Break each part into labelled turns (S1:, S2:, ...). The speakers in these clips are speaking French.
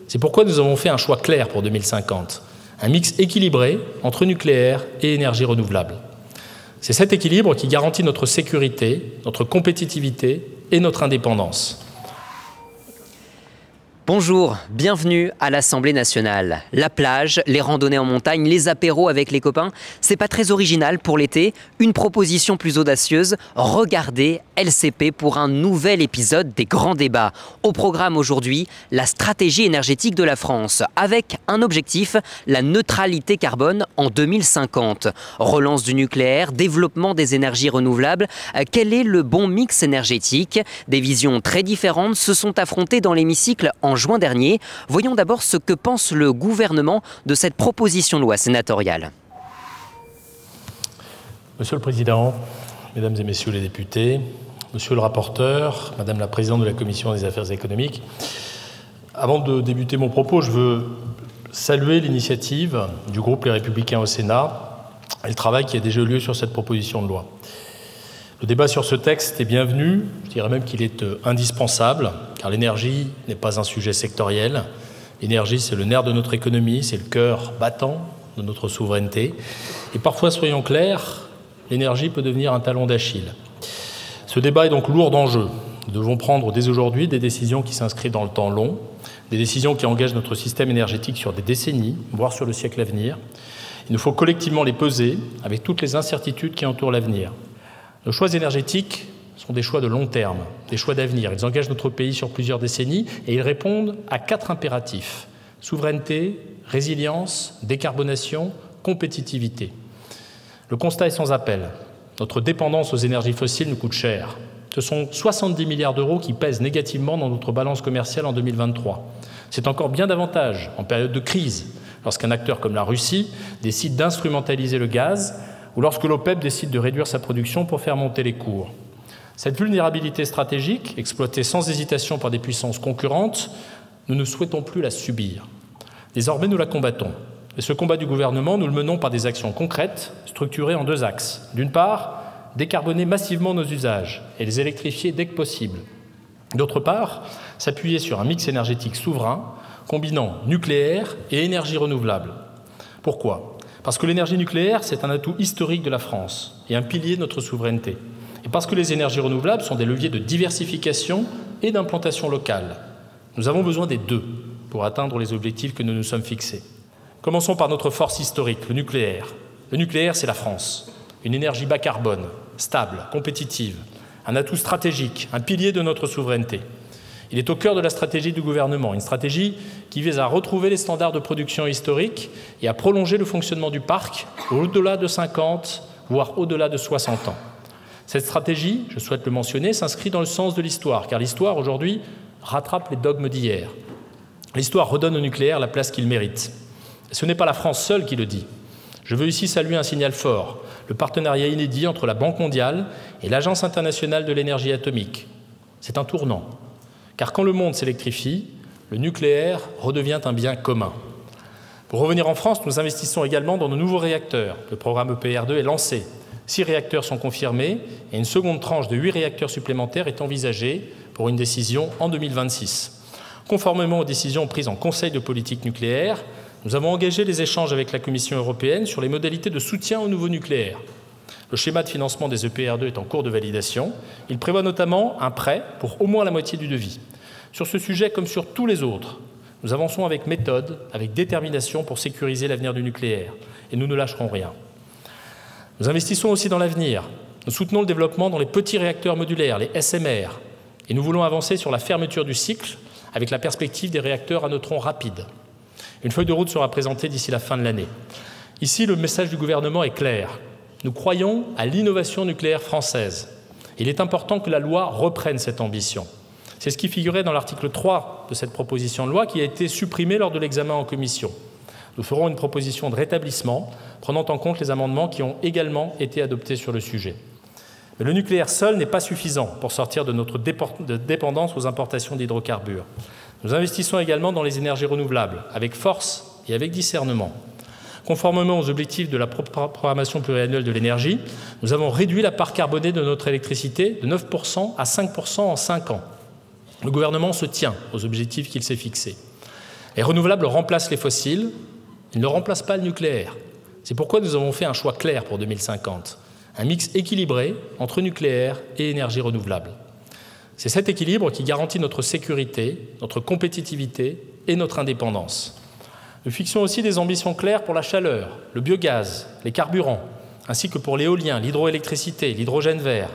S1: C'est pourquoi nous avons fait un choix clair pour 2050, un mix équilibré entre nucléaire et énergie renouvelable. C'est cet équilibre qui garantit notre sécurité, notre compétitivité et notre indépendance.
S2: Bonjour, bienvenue à l'Assemblée nationale. La plage, les randonnées en montagne, les apéros avec les copains, c'est pas très original pour l'été. Une proposition plus audacieuse, regardez LCP pour un nouvel épisode des grands débats. Au programme aujourd'hui, la stratégie énergétique de la France, avec un objectif, la neutralité carbone en 2050. Relance du nucléaire, développement des énergies renouvelables, quel est le bon mix énergétique? Des visions très différentes se sont affrontées dans l'hémicycle en juin dernier. Voyons d'abord ce que pense le gouvernement de cette proposition de loi sénatoriale.
S1: Monsieur le Président, Mesdames et Messieurs les députés, Monsieur le rapporteur, Madame la Présidente de la Commission des Affaires économiques, avant de débuter mon propos, je veux saluer l'initiative du groupe Les Républicains au Sénat et le travail qui a déjà eu lieu sur cette proposition de loi. Le débat sur ce texte est bienvenu, je dirais même qu'il est indispensable, car l'énergie n'est pas un sujet sectoriel. L'énergie, c'est le nerf de notre économie, c'est le cœur battant de notre souveraineté. Et parfois, soyons clairs, l'énergie peut devenir un talon d'Achille. Ce débat est donc lourd d'enjeux. Nous devons prendre dès aujourd'hui des décisions qui s'inscrivent dans le temps long, des décisions qui engagent notre système énergétique sur des décennies, voire sur le siècle à venir. Il nous faut collectivement les peser avec toutes les incertitudes qui entourent l'avenir. Nos choix énergétiques sont des choix de long terme, des choix d'avenir. Ils engagent notre pays sur plusieurs décennies et ils répondent à 4 impératifs: souveraineté, résilience, décarbonation, compétitivité. Le constat est sans appel. Notre dépendance aux énergies fossiles nous coûte cher. Ce sont 70 milliards d'euros qui pèsent négativement dans notre balance commerciale en 2023. C'est encore bien davantage en période de crise, lorsqu'un acteur comme la Russie décide d'instrumentaliser le gaz ou lorsque l'OPEP décide de réduire sa production pour faire monter les cours. Cette vulnérabilité stratégique, exploitée sans hésitation par des puissances concurrentes, nous ne souhaitons plus la subir. Désormais, nous la combattons. Et ce combat du gouvernement, nous le menons par des actions concrètes, structurées en 2 axes. D'une part, décarboner massivement nos usages et les électrifier dès que possible. D'autre part, s'appuyer sur un mix énergétique souverain, combinant nucléaire et énergie renouvelable. Pourquoi ? Parce que l'énergie nucléaire, c'est un atout historique de la France et un pilier de notre souveraineté. Et parce que les énergies renouvelables sont des leviers de diversification et d'implantation locale. Nous avons besoin des 2 pour atteindre les objectifs que nous nous sommes fixés. Commençons par notre force historique, le nucléaire. Le nucléaire, c'est la France. Une énergie bas carbone, stable, compétitive, un atout stratégique, un pilier de notre souveraineté. Il est au cœur de la stratégie du gouvernement, une stratégie qui vise à retrouver les standards de production historiques et à prolonger le fonctionnement du parc au-delà de 50, voire au-delà de 60 ans. Cette stratégie, je souhaite le mentionner, s'inscrit dans le sens de l'histoire, car l'histoire, aujourd'hui, rattrape les dogmes d'hier. L'histoire redonne au nucléaire la place qu'il mérite. Et ce n'est pas la France seule qui le dit. Je veux ici saluer un signal fort, le partenariat inédit entre la Banque mondiale et l'Agence internationale de l'énergie atomique. C'est un tournant. Car quand le monde s'électrifie, le nucléaire redevient un bien commun. Pour revenir en France, nous investissons également dans de nouveaux réacteurs. Le programme EPR2 est lancé. 6 réacteurs sont confirmés et une seconde tranche de 8 réacteurs supplémentaires est envisagée pour une décision en 2026. Conformément aux décisions prises en Conseil de politique nucléaire, nous avons engagé les échanges avec la Commission européenne sur les modalités de soutien au nouveau nucléaire. Le schéma de financement des EPR2 est en cours de validation. Il prévoit notamment un prêt pour au moins la moitié du devis. Sur ce sujet, comme sur tous les autres, nous avançons avec méthode, avec détermination pour sécuriser l'avenir du nucléaire. Et nous ne lâcherons rien. Nous investissons aussi dans l'avenir. Nous soutenons le développement dans les petits réacteurs modulaires, les SMR. Et nous voulons avancer sur la fermeture du cycle avec la perspective des réacteurs à neutrons rapides. Une feuille de route sera présentée d'ici la fin de l'année. Ici, le message du gouvernement est clair. Nous croyons à l'innovation nucléaire française. Il est important que la loi reprenne cette ambition. C'est ce qui figurait dans l'article 3 de cette proposition de loi qui a été supprimé lors de l'examen en commission. Nous ferons une proposition de rétablissement prenant en compte les amendements qui ont également été adoptés sur le sujet. Mais le nucléaire seul n'est pas suffisant pour sortir de notre dépendance aux importations d'hydrocarbures. Nous investissons également dans les énergies renouvelables, avec force et avec discernement. Conformément aux objectifs de la programmation pluriannuelle de l'énergie, nous avons réduit la part carbonée de notre électricité de 9% à 5% en 5 ans. Le gouvernement se tient aux objectifs qu'il s'est fixés. Les renouvelables remplacent les fossiles, ils ne remplacent pas le nucléaire. C'est pourquoi nous avons fait un choix clair pour 2050, un mix équilibré entre nucléaire et énergie renouvelable. C'est cet équilibre qui garantit notre sécurité, notre compétitivité et notre indépendance. Nous fixons aussi des ambitions claires pour la chaleur, le biogaz, les carburants, ainsi que pour l'éolien, l'hydroélectricité, l'hydrogène vert.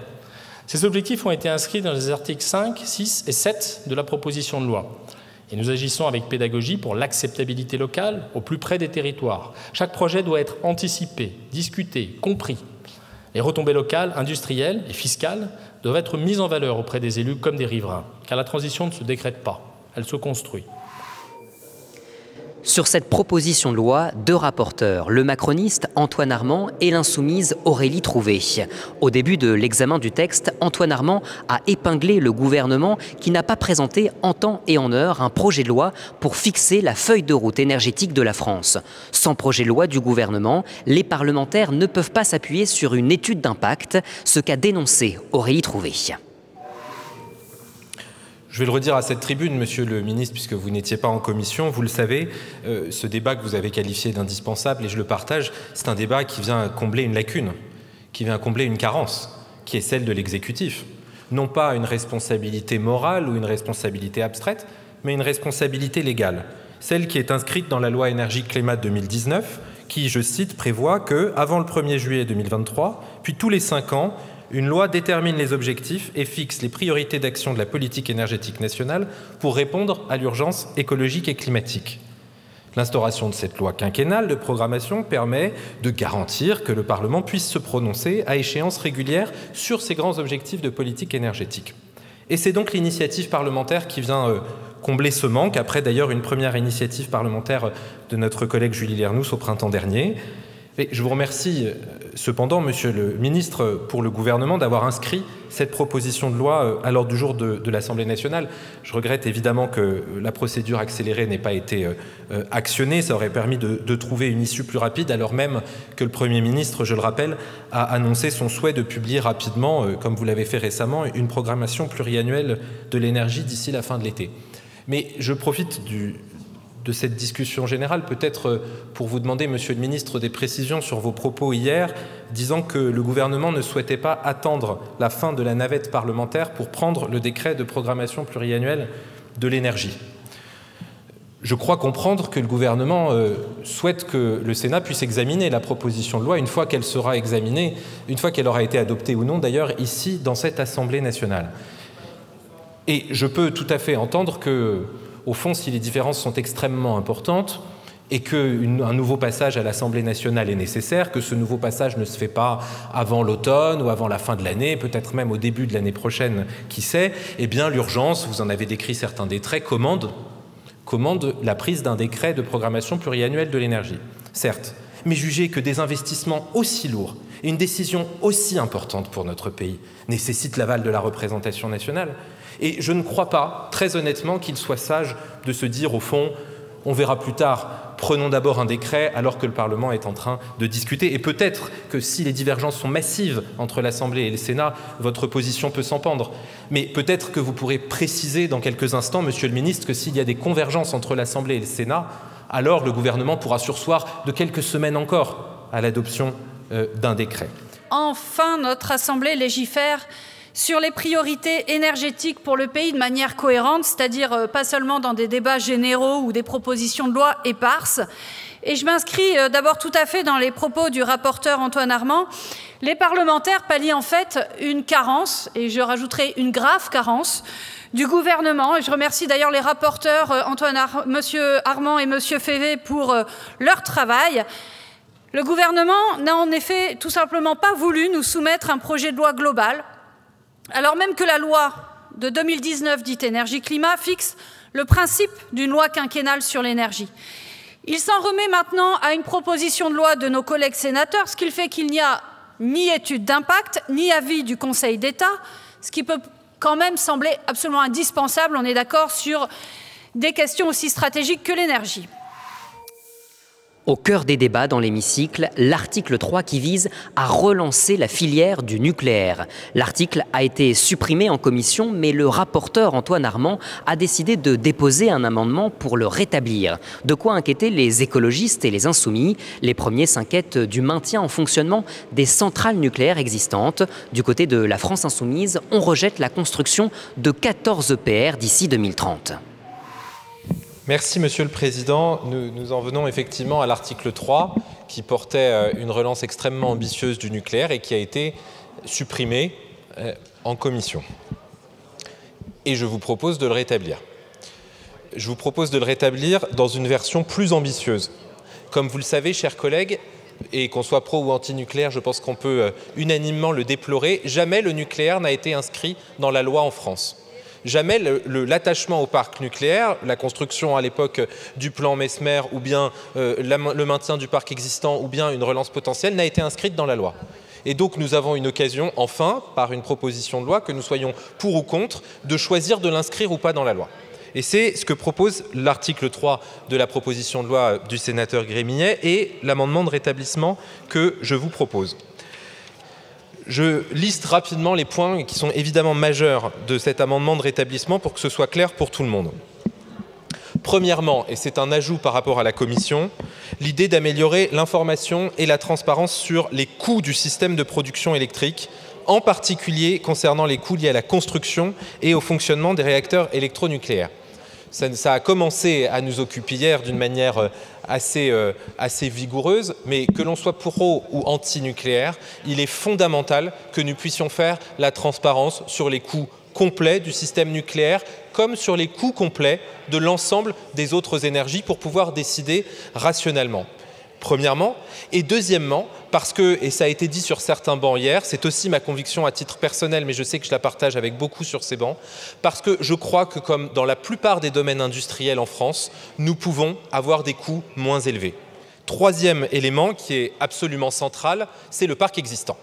S1: Ces objectifs ont été inscrits dans les articles 5, 6 et 7 de la proposition de loi. Et nous agissons avec pédagogie pour l'acceptabilité locale au plus près des territoires. Chaque projet doit être anticipé, discuté, compris. Les retombées locales, industrielles et fiscales doivent être mises en valeur auprès des élus comme des riverains, car la transition ne se décrète pas, elle se construit.
S2: Sur cette proposition de loi, deux rapporteurs, le macroniste Antoine Armand et l'insoumise Aurélie Trouvé. Au début de l'examen du texte, Antoine Armand a épinglé le gouvernement qui n'a pas présenté en temps et en heure un projet de loi pour fixer la feuille de route énergétique de la France. Sans projet de loi du gouvernement, les parlementaires ne peuvent pas s'appuyer sur une étude d'impact, ce qu'a dénoncé Aurélie Trouvé.
S3: Je vais le redire à cette tribune, Monsieur le Ministre, puisque vous n'étiez pas en commission, vous le savez, ce débat que vous avez qualifié d'indispensable, et je le partage, c'est un débat qui vient combler une lacune, qui vient combler une carence, qui est celle de l'exécutif. Non pas une responsabilité morale ou une responsabilité abstraite, mais une responsabilité légale, celle qui est inscrite dans la loi énergie-climat 2019, qui, je cite, prévoit que, avant le 1er juillet 2023, puis tous les 5 ans, une loi détermine les objectifs et fixe les priorités d'action de la politique énergétique nationale pour répondre à l'urgence écologique et climatique. L'instauration de cette loi quinquennale de programmation permet de garantir que le Parlement puisse se prononcer à échéance régulière sur ces grands objectifs de politique énergétique. Et c'est donc l'initiative parlementaire qui vient combler ce manque, après d'ailleurs une première initiative parlementaire de notre collègue Julie Lernoux au printemps dernier. Et je vous remercie cependant, Monsieur le Ministre, pour le gouvernement d'avoir inscrit cette proposition de loi à l'ordre du jour de l'Assemblée nationale. Je regrette évidemment que la procédure accélérée n'ait pas été actionnée. Ça aurait permis de trouver une issue plus rapide, alors même que le Premier ministre, je le rappelle, a annoncé son souhait de publier rapidement, comme vous l'avez fait récemment, une programmation pluriannuelle de l'énergie d'ici la fin de l'été. Mais je profite de cette discussion générale, peut-être pour vous demander, Monsieur le Ministre, des précisions sur vos propos hier, disant que le gouvernement ne souhaitait pas attendre la fin de la navette parlementaire pour prendre le décret de programmation pluriannuelle de l'énergie. Je crois comprendre que le gouvernement souhaite que le Sénat puisse examiner la proposition de loi une fois qu'elle sera examinée, une fois qu'elle aura été adoptée ou non, d'ailleurs, ici, dans cette Assemblée nationale. Et je peux tout à fait entendre que, au fond, si les différences sont extrêmement importantes et qu'un nouveau passage à l'Assemblée nationale est nécessaire, que ce nouveau passage ne se fait pas avant l'automne ou avant la fin de l'année, peut-être même au début de l'année prochaine, qui sait, eh bien l'urgence, vous en avez décrit certains décrets, commande la prise d'un décret de programmation pluriannuelle de l'énergie. Certes, mais jugez que des investissements aussi lourds et une décision aussi importante pour notre pays nécessitent l'aval de la représentation nationale. Et je ne crois pas, très honnêtement, qu'il soit sage de se dire, au fond, on verra plus tard, prenons d'abord un décret alors que le Parlement est en train de discuter. Et peut-être que si les divergences sont massives entre l'Assemblée et le Sénat, votre position peut s'empendre. Mais peut-être que vous pourrez préciser dans quelques instants, Monsieur le Ministre, que s'il y a des convergences entre l'Assemblée et le Sénat, alors le gouvernement pourra surseoir de quelques semaines encore à l'adoption d'un décret.
S4: Enfin, notre Assemblée légifère sur les priorités énergétiques pour le pays de manière cohérente, c'est-à-dire pas seulement dans des débats généraux ou des propositions de loi éparses. Et je m'inscris d'abord tout à fait dans les propos du rapporteur Antoine Armand. Les parlementaires pallient en fait une carence, et je rajouterai une grave carence, du gouvernement. Et je remercie d'ailleurs les rapporteurs Monsieur Armand et Monsieur Févé pour leur travail. Le gouvernement n'a en effet tout simplement pas voulu nous soumettre un projet de loi global, alors même que la loi de 2019 dite énergie-climat fixe le principe d'une loi quinquennale sur l'énergie. Il s'en remet maintenant à une proposition de loi de nos collègues sénateurs, ce qui fait qu'il n'y a ni étude d'impact, ni avis du Conseil d'État, ce qui peut quand même sembler absolument indispensable, on est d'accord, sur des questions aussi stratégiques que l'énergie.
S2: Au cœur des débats dans l'hémicycle, l'article 3 qui vise à relancer la filière du nucléaire. L'article a été supprimé en commission, mais le rapporteur Antoine Armand a décidé de déposer un amendement pour le rétablir. De quoi inquiéter les écologistes et les insoumis. Les premiers s'inquiètent du maintien en fonctionnement des centrales nucléaires existantes. Du côté de la France insoumise, on rejette la construction de 14 EPR d'ici 2030.
S3: Merci Monsieur le Président. Nous en venons effectivement à l'article 3 qui portait une relance extrêmement ambitieuse du nucléaire et qui a été supprimé en commission. Et je vous propose de le rétablir. Je vous propose de le rétablir dans une version plus ambitieuse. Comme vous le savez, chers collègues, et qu'on soit pro ou anti-nucléaire, je pense qu'on peut unanimement le déplorer, jamais le nucléaire n'a été inscrit dans la loi en France. Jamais l'attachement au parc nucléaire, la construction à l'époque du plan Messmer ou bien le maintien du parc existant ou bien une relance potentielle n'a été inscrite dans la loi. Et donc nous avons une occasion, enfin, par une proposition de loi, que nous soyons pour ou contre, de choisir de l'inscrire ou pas dans la loi. Et c'est ce que propose l'article 3 de la proposition de loi du sénateur Grémillet et l'amendement de rétablissement que je vous propose. Je liste rapidement les points qui sont évidemment majeurs de cet amendement de rétablissement pour que ce soit clair pour tout le monde. Premièrement, et c'est un ajout par rapport à la commission, l'idée d'améliorer l'information et la transparence sur les coûts du système de production électrique, en particulier concernant les coûts liés à la construction et au fonctionnement des réacteurs électronucléaires. Ça a commencé à nous occuper hier d'une manière assez vigoureuse, mais que l'on soit pro ou anti-nucléaire, il est fondamental que nous puissions faire la transparence sur les coûts complets du système nucléaire, comme sur les coûts complets de l'ensemble des autres énergies pour pouvoir décider rationnellement. Premièrement, et deuxièmement, parce que, et ça a été dit sur certains bancs hier, c'est aussi ma conviction à titre personnel, mais je sais que je la partage avec beaucoup sur ces bancs, parce que je crois que comme dans la plupart des domaines industriels en France, nous pouvons avoir des coûts moins élevés. Troisième élément qui est absolument central, c'est le parc existant.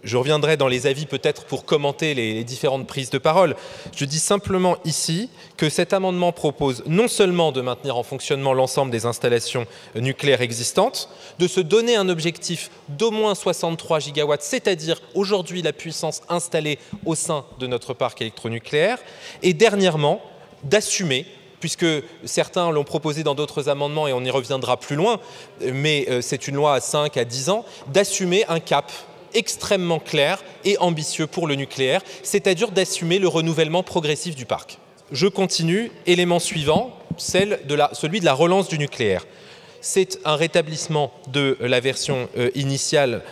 S3: Je reviendrai dans les avis peut-être pour commenter les différentes prises de parole. Je dis simplement ici que cet amendement propose non seulement de maintenir en fonctionnement l'ensemble des installations nucléaires existantes, de se donner un objectif d'au moins 63 gigawatts, c'est-à-dire aujourd'hui la puissance installée au sein de notre parc électronucléaire, et dernièrement d'assumer, puisque certains l'ont proposé dans d'autres amendements et on y reviendra plus loin, mais c'est une loi à 5 à 10 ans, d'assumer un cap extrêmement clair et ambitieux pour le nucléaire, c'est-à-dire d'assumer le renouvellement progressif du parc. Je continue, élément suivant, celui de la relance du nucléaire. C'est un rétablissement de la version initiale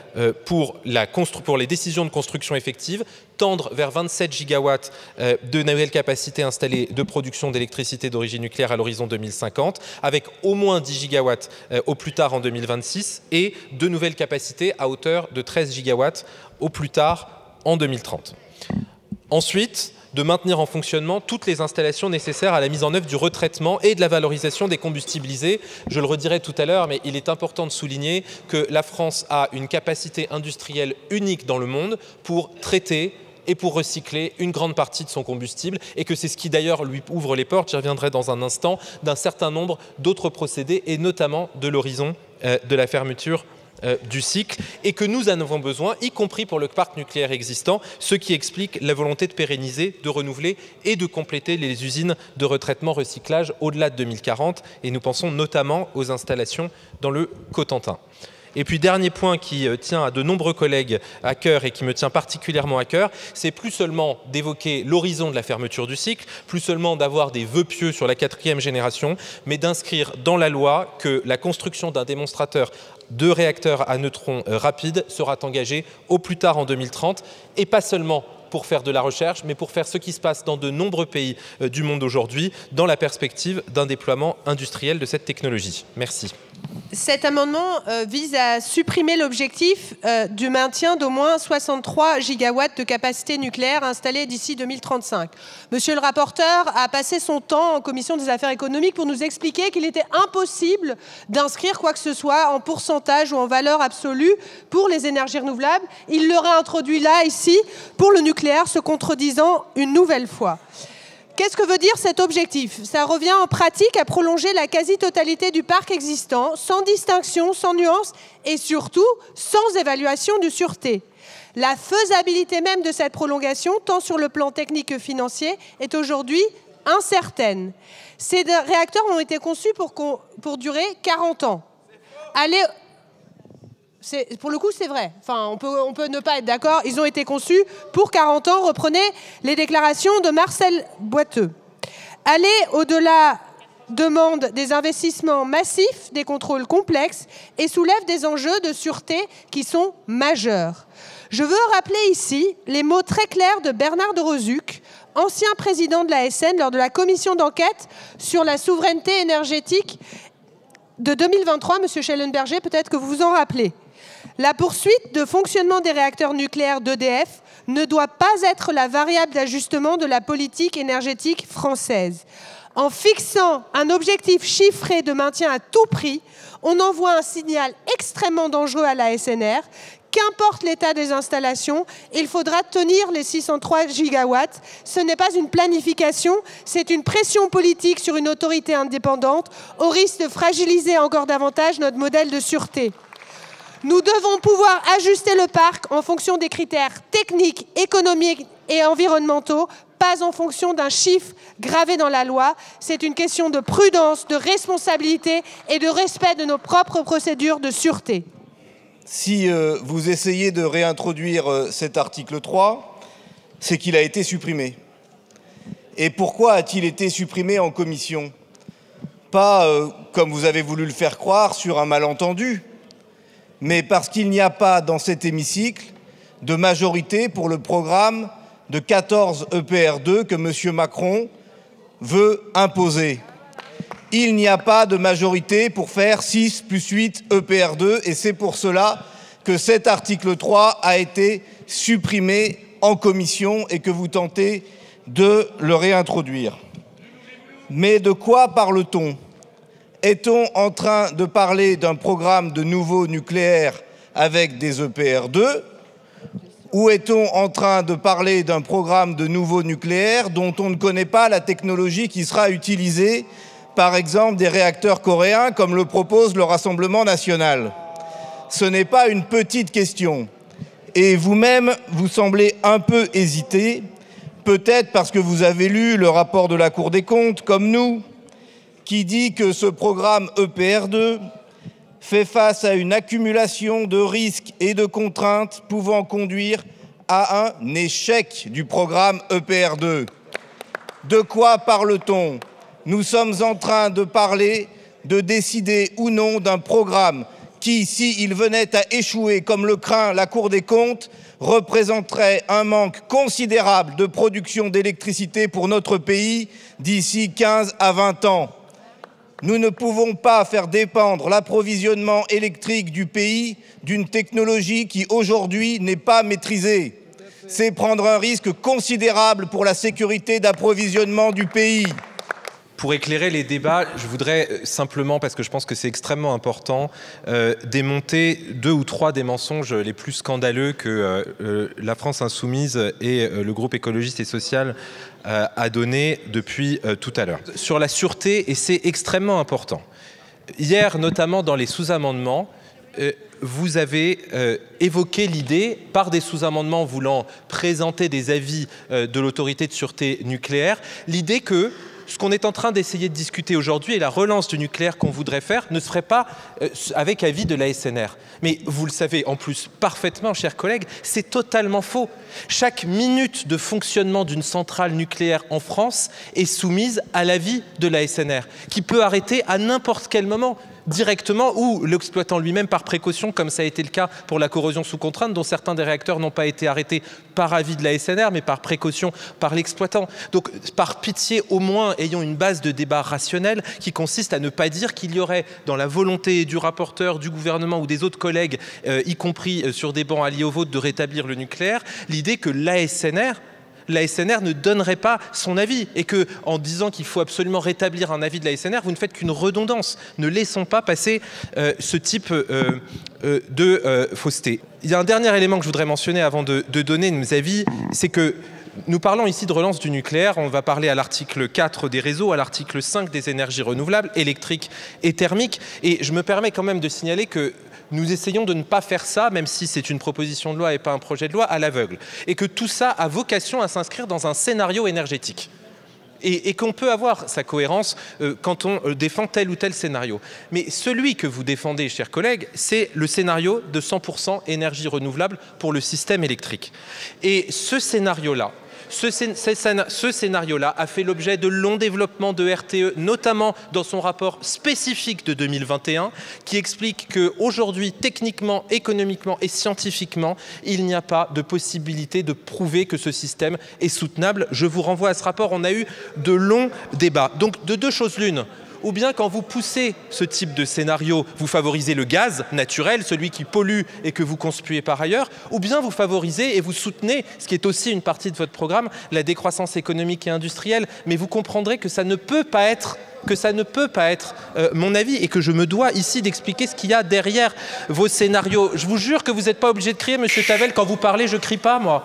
S3: pour les décisions de construction effective, tendre vers 27 gigawatts de nouvelles capacités installées de production d'électricité d'origine nucléaire à l'horizon 2050, avec au moins 10 gigawatts au plus tard en 2026 et de nouvelles capacités à hauteur de 13 gigawatts au plus tard en 2030. Ensuite, de maintenir en fonctionnement toutes les installations nécessaires à la mise en œuvre du retraitement et de la valorisation des combustibilisés. Je le redirai tout à l'heure, mais il est important de souligner que la France a une capacité industrielle unique dans le monde pour traiter et pour recycler une grande partie de son combustible et que c'est ce qui d'ailleurs lui ouvre les portes, j'y reviendrai dans un instant, d'un certain nombre d'autres procédés et notamment de l'horizon de la fermeture du cycle et que nous en avons besoin, y compris pour le parc nucléaire existant, ce qui explique la volonté de pérenniser, de renouveler et de compléter les usines de retraitement-recyclage au-delà de 2040 et nous pensons notamment aux installations dans le Cotentin. Et puis dernier point qui tient à de nombreux collègues à cœur et qui me tient particulièrement à cœur, c'est plus seulement d'évoquer l'horizon de la fermeture du cycle, plus seulement d'avoir des vœux pieux sur la 4e génération, mais d'inscrire dans la loi que la construction d'un démonstrateur de réacteurs à neutrons rapides sera engagée au plus tard en 2030 et pas seulement pour faire de la recherche, mais pour faire ce qui se passe dans de nombreux pays du monde aujourd'hui, dans la perspective d'un déploiement industriel de cette technologie. Merci.
S5: Cet amendement vise à supprimer l'objectif du maintien d'au moins 63 gigawatts de capacité nucléaire installée d'ici 2035. Monsieur le rapporteur a passé son temps en commission des affaires économiques pour nous expliquer qu'il était impossible d'inscrire quoi que ce soit en pourcentage ou en valeur absolue pour les énergies renouvelables. Il le réintroduit là, ici, pour le nucléaire, se contredisant une nouvelle fois. Qu'est-ce que veut dire cet objectif? Ça revient en pratique à prolonger la quasi-totalité du parc existant, sans distinction, sans nuance et surtout sans évaluation de sûreté. La faisabilité même de cette prolongation, tant sur le plan technique que financier, est aujourd'hui incertaine. Ces réacteurs ont été conçus pour durer 40 ans. Pour le coup, c'est vrai. Enfin, on peut ne pas être d'accord. Ils ont été conçus pour 40 ans. Reprenez les déclarations de Marcel Boiteux. Aller au-delà demande des investissements massifs, des contrôles complexes et soulève des enjeux de sûreté qui sont majeurs. Je veux rappeler ici les mots très clairs de Bernard de Rozuc, ancien président de l'ASN, lors de la commission d'enquête sur la souveraineté énergétique de 2023. Monsieur Schellenberger, peut-être que vous vous en rappelez. La poursuite de fonctionnement des réacteurs nucléaires d'EDF ne doit pas être la variable d'ajustement de la politique énergétique française. En fixant un objectif chiffré de maintien à tout prix, on envoie un signal extrêmement dangereux à la SNR. Qu'importe l'état des installations, il faudra tenir les 603 gigawatts. Ce n'est pas une planification, c'est une pression politique sur une autorité indépendante, au risque de fragiliser encore davantage notre modèle de sûreté. Nous devons pouvoir ajuster le parc en fonction des critères techniques, économiques et environnementaux, pas en fonction d'un chiffre gravé dans la loi. C'est une question de prudence, de responsabilité et de respect de nos propres procédures de sûreté.
S6: Si vous essayez de réintroduire cet article 3, c'est qu'il a été supprimé. Et pourquoi a-t-il été supprimé en commission? Pas, comme vous avez voulu le faire croire, sur un malentendu, mais parce qu'il n'y a pas dans cet hémicycle de majorité pour le programme de 14 EPR2 que M. Macron veut imposer. Il n'y a pas de majorité pour faire 6 plus 8 EPR2 et c'est pour cela que cet article 3 a été supprimé en commission et que vous tentez de le réintroduire. Mais de quoi parle-t-on? Est-on en train de parler d'un programme de nouveau nucléaire avec des EPR2 ou est-on en train de parler d'un programme de nouveau nucléaire dont on ne connaît pas la technologie qui sera utilisée, par exemple des réacteurs coréens comme le propose le Rassemblement national? Ce n'est pas une petite question. Et vous-même, vous semblez un peu hésiter, peut-être parce que vous avez lu le rapport de la Cour des comptes, comme nous, qui dit que ce programme EPR2 fait face à une accumulation de risques et de contraintes pouvant conduire à un échec du programme EPR2. De quoi parle-t-on? Nous sommes en train de parler de décider ou non d'un programme qui, s'il venait à échouer, comme le craint la Cour des comptes, représenterait un manque considérable de production d'électricité pour notre pays d'ici 15 à 20 ans. Nous ne pouvons pas faire dépendre l'approvisionnement électrique du pays d'une technologie qui, aujourd'hui, n'est pas maîtrisée. C'est prendre un risque considérable pour la sécurité d'approvisionnement du pays.
S3: Pour éclairer les débats, je voudrais simplement, parce que je pense que c'est extrêmement important, démonter 2 ou 3 des mensonges les plus scandaleux que la France insoumise et le groupe écologiste et social a donné depuis tout à l'heure. Sur la sûreté, et c'est extrêmement important. Hier, notamment dans les sous-amendements, vous avez évoqué l'idée, par des sous-amendements voulant présenter des avis de l'autorité de sûreté nucléaire, l'idée que ce qu'on est en train d'essayer de discuter aujourd'hui et la relance du nucléaire qu'on voudrait faire ne se ferait pas avec avis de la SNR. Mais vous le savez en plus parfaitement, chers collègues, c'est totalement faux. Chaque minute de fonctionnement d'une centrale nucléaire en France est soumise à l'avis de la SNR, qui peut arrêter à n'importe quel moment, directement, ou l'exploitant lui-même par précaution, comme ça a été le cas pour la corrosion sous contrainte, dont certains des réacteurs n'ont pas été arrêtés par avis de la SNR, mais par précaution par l'exploitant. Donc, par pitié, au moins, ayons une base de débat rationnel qui consiste à ne pas dire qu'il y aurait, dans la volonté du rapporteur, du gouvernement ou des autres collègues, y compris sur des bancs alliés au vôtre, de rétablir le nucléaire, l'idée que la SNR ne donnerait pas son avis et que, en disant qu'il faut absolument rétablir un avis de la SNR, vous ne faites qu'une redondance. Ne laissons pas passer ce type de fausseté. Il y a un dernier élément que je voudrais mentionner avant de donner nos avis, c'est que Nous parlons ici de relance du nucléaire. On va parler à l'article 4 des réseaux, à l'article 5 des énergies renouvelables, électriques et thermiques. Et je me permets quand même de signaler que nous essayons de ne pas faire ça, même si c'est une proposition de loi et pas un projet de loi, à l'aveugle. Et que tout ça a vocation à s'inscrire dans un scénario énergétique. Et qu'on peut avoir sa cohérence quand on défend tel ou tel scénario. Mais celui que vous défendez, chers collègues, c'est le scénario de 100% énergie renouvelable pour le système électrique. Et ce scénario-là, ce scénario-là a fait l'objet de longs développements de RTE, notamment dans son rapport spécifique de 2021, qui explique qu'aujourd'hui, techniquement, économiquement et scientifiquement, il n'y a pas de possibilité de prouver que ce système est soutenable. Je vous renvoie à ce rapport, on a eu de longs débats. Donc, de deux choses l'une. Ou bien quand vous poussez ce type de scénario, vous favorisez le gaz naturel, celui qui pollue et que vous conspuez par ailleurs, ou bien vous favorisez et vous soutenez, ce qui est aussi une partie de votre programme, la décroissance économique et industrielle. Mais vous comprendrez que ça ne peut pas être mon avis et que je me dois ici d'expliquer ce qu'il y a derrière vos scénarios. Je vous jure que vous n'êtes pas obligé de crier, Monsieur Tavel, quand vous parlez, je ne crie pas, moi.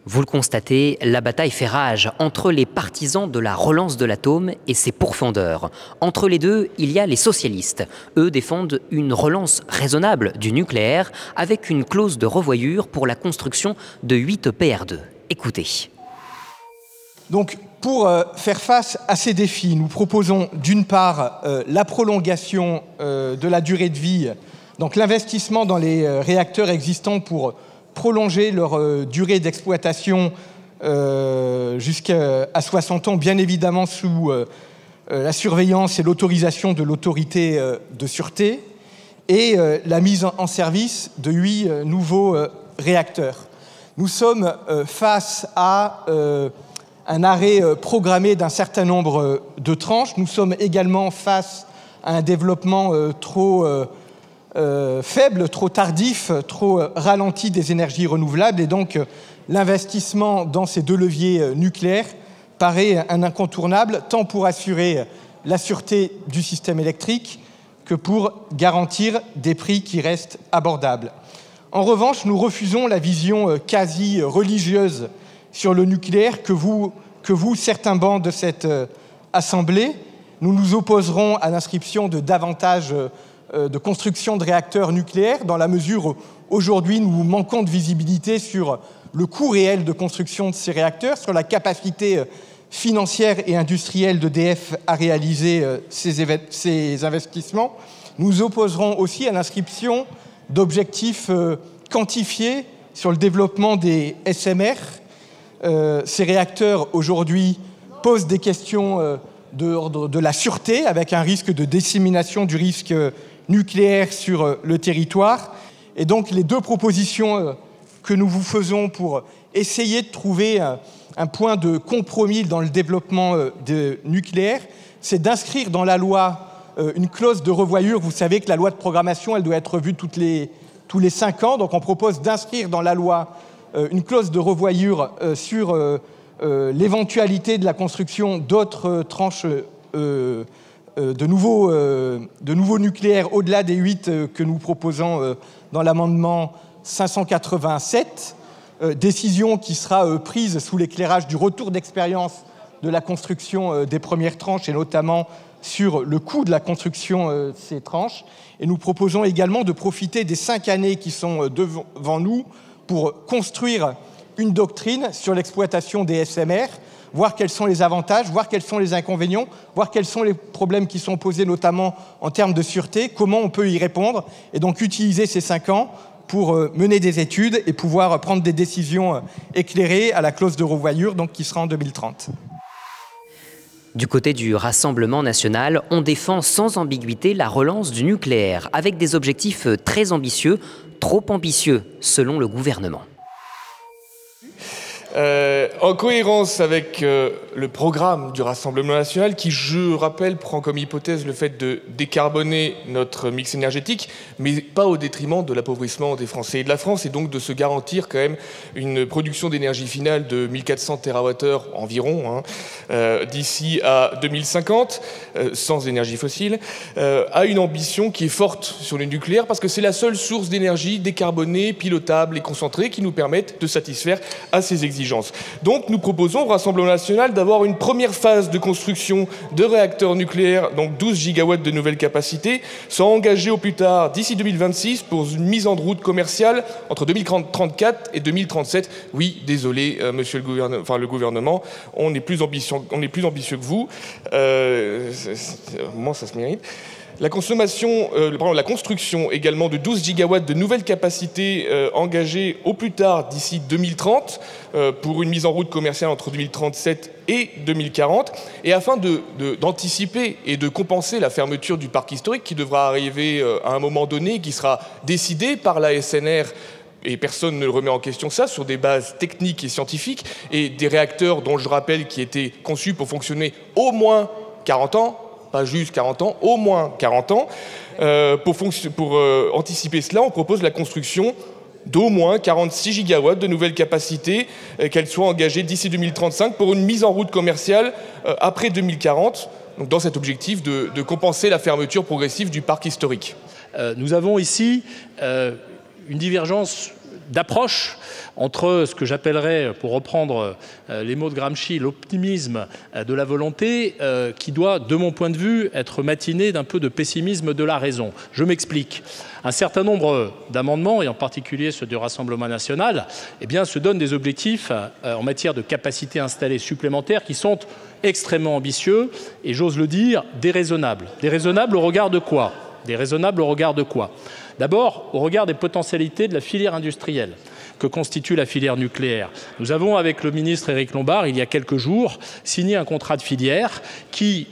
S2: Vous le constatez, la bataille fait rage entre les partisans de la relance de l'atome et ses pourfendeurs. Entre les deux, il y a les socialistes. Eux défendent une relance raisonnable du nucléaire avec une clause de revoyure pour la construction de 8 EPR2. Écoutez.
S7: Donc, pour faire face à ces défis, nous proposons d'une part la prolongation de la durée de vie, donc l'investissement dans les réacteurs existants pour prolonger leur durée d'exploitation jusqu'à 60 ans, bien évidemment sous la surveillance et l'autorisation de l'autorité de sûreté, et la mise en service de 8 nouveaux réacteurs. Nous sommes face à un arrêt programmé d'un certain nombre de tranches. Nous sommes également face à un développement trop faible, trop tardif, trop ralenti des énergies renouvelables, et donc l'investissement dans ces deux leviers nucléaires paraît un incontournable, tant pour assurer la sûreté du système électrique que pour garantir des prix qui restent abordables. En revanche, nous refusons la vision quasi religieuse sur le nucléaire que vous, certains bancs de cette Assemblée. Nous nous opposerons à l'inscription de davantage de construction de réacteurs nucléaires, dans la mesure où aujourd'hui nous manquons de visibilité sur le coût réel de construction de ces réacteurs, sur la capacité financière et industrielle d'EDF à réaliser ces investissements. Nous opposerons aussi à l'inscription d'objectifs quantifiés sur le développement des SMR. Ces réacteurs aujourd'hui posent des questions de la sûreté, avec un risque de dissémination du risque nucléaire sur le territoire. Et donc les deux propositions que nous vous faisons pour essayer de trouver un point de compromis dans le développement de nucléaire, c'est d'inscrire dans la loi une clause de revoyure. Vous savez que la loi de programmation, elle doit être revue tous les 5 ans. Donc on propose d'inscrire dans la loi une clause de revoyure sur l'éventualité de la construction d'autres tranches de nouveaux nucléaires au-delà des 8 que nous proposons dans l'amendement 587, décision qui sera prise sous l'éclairage du retour d'expérience de la construction des premières tranches et notamment sur le coût de la construction de ces tranches. Et nous proposons également de profiter des 5 années qui sont devant nous pour construire une doctrine sur l'exploitation des SMR, voir quels sont les avantages, voir quels sont les inconvénients, voir quels sont les problèmes qui sont posés notamment en termes de sûreté, comment on peut y répondre, et donc utiliser ces 5 ans pour mener des études et pouvoir prendre des décisions éclairées à la clause de revoyure, donc qui sera en 2030.
S2: Du côté du Rassemblement national, on défend sans ambiguïté la relance du nucléaire, avec des objectifs très ambitieux, trop ambitieux selon le gouvernement.
S8: En cohérence avec le programme du Rassemblement national qui, je rappelle, prend comme hypothèse le fait de décarboner notre mix énergétique, mais pas au détriment de l'appauvrissement des Français et de la France, et donc de se garantir quand même une production d'énergie finale de 1400 TWh environ d'ici à 2050, sans énergie fossile, a une ambition qui est forte sur le nucléaire parce que c'est la seule source d'énergie décarbonée, pilotable et concentrée qui nous permette de satisfaire à ces exigences. Donc nous proposons au Rassemblement national d'avoir une première phase de construction de réacteurs nucléaires, donc 12 gigawatts de nouvelles capacités, sont engagés au plus tard d'ici 2026 pour une mise en route commerciale entre 2034 et 2037. Oui, désolé, monsieur le gouvernement, on est plus ambitieux que vous. Moi, ça se mérite. La construction également de 12 gigawatts de nouvelles capacités engagées au plus tard d'ici 2030 pour une mise en route commerciale entre 2037 et 2040. Et afin d'anticiper et de compenser la fermeture du parc historique qui devra arriver à un moment donné, qui sera décidé par l'ASNR, et personne ne remet en question ça, sur des bases techniques et scientifiques, et des réacteurs dont je rappelle qui étaient conçus pour fonctionner au moins 40 ans, pas juste 40 ans, au moins 40 ans. Pour anticiper cela, on propose la construction d'au moins 46 gigawatts de nouvelles capacités, qu'elles soient engagées d'ici 2035 pour une mise en route commerciale après 2040, donc dans cet objectif de compenser la fermeture progressive du parc historique.
S1: Nous avons ici une divergence d'approche entre ce que j'appellerais, pour reprendre les mots de Gramsci, l'optimisme de la volonté, qui doit, de mon point de vue, être matiné d'un peu de pessimisme de la raison. Je m'explique. Un certain nombre d'amendements, et en particulier ceux du Rassemblement national, se donnent des objectifs en matière de capacité installée supplémentaires qui sont extrêmement ambitieux et, j'ose le dire, déraisonnables. Déraisonnables au regard de quoi ? Déraisonnables au regard de quoi ? D'abord, au regard des potentialités de la filière industrielle que constitue la filière nucléaire. Nous avons, avec le ministre Éric Lombard, il y a quelques jours, signé un contrat de filière qui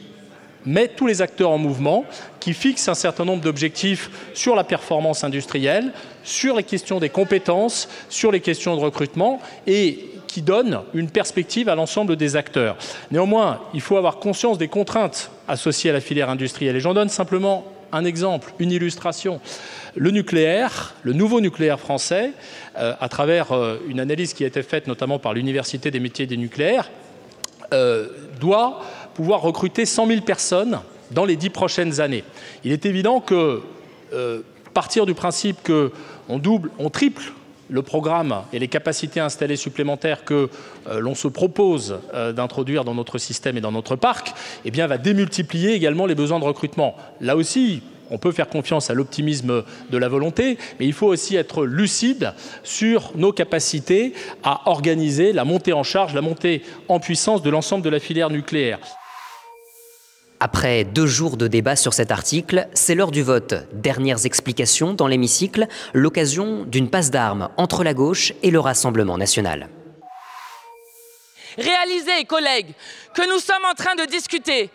S1: met tous les acteurs en mouvement, qui fixe un certain nombre d'objectifs sur la performance industrielle, sur les questions des compétences, sur les questions de recrutement et qui donne une perspective à l'ensemble des acteurs. Néanmoins, il faut avoir conscience des contraintes associées à la filière industrielle. Et j'en donne simplement un exemple, une illustration. Le nucléaire, le nouveau nucléaire français, à travers une analyse qui a été faite notamment par l'Université des métiers du nucléaire, doit pouvoir recruter 100 000 personnes dans les 10 prochaines années. Il est évident que partir du principe qu'on double, on triple le programme et les capacités installées supplémentaires que l'on se propose d'introduire dans notre système et dans notre parc, va démultiplier également les besoins de recrutement. Là aussi, on peut faire confiance à l'optimisme de la volonté, mais il faut aussi être lucide sur nos capacités à organiser la montée en charge, la montée en puissance de l'ensemble de la filière nucléaire.
S2: Après 2 jours de débat sur cet article, c'est l'heure du vote. Dernières explications dans l'hémicycle, l'occasion d'une passe d'armes entre la gauche et le Rassemblement national.
S9: Réalisez, collègues, que nous sommes en train de discuter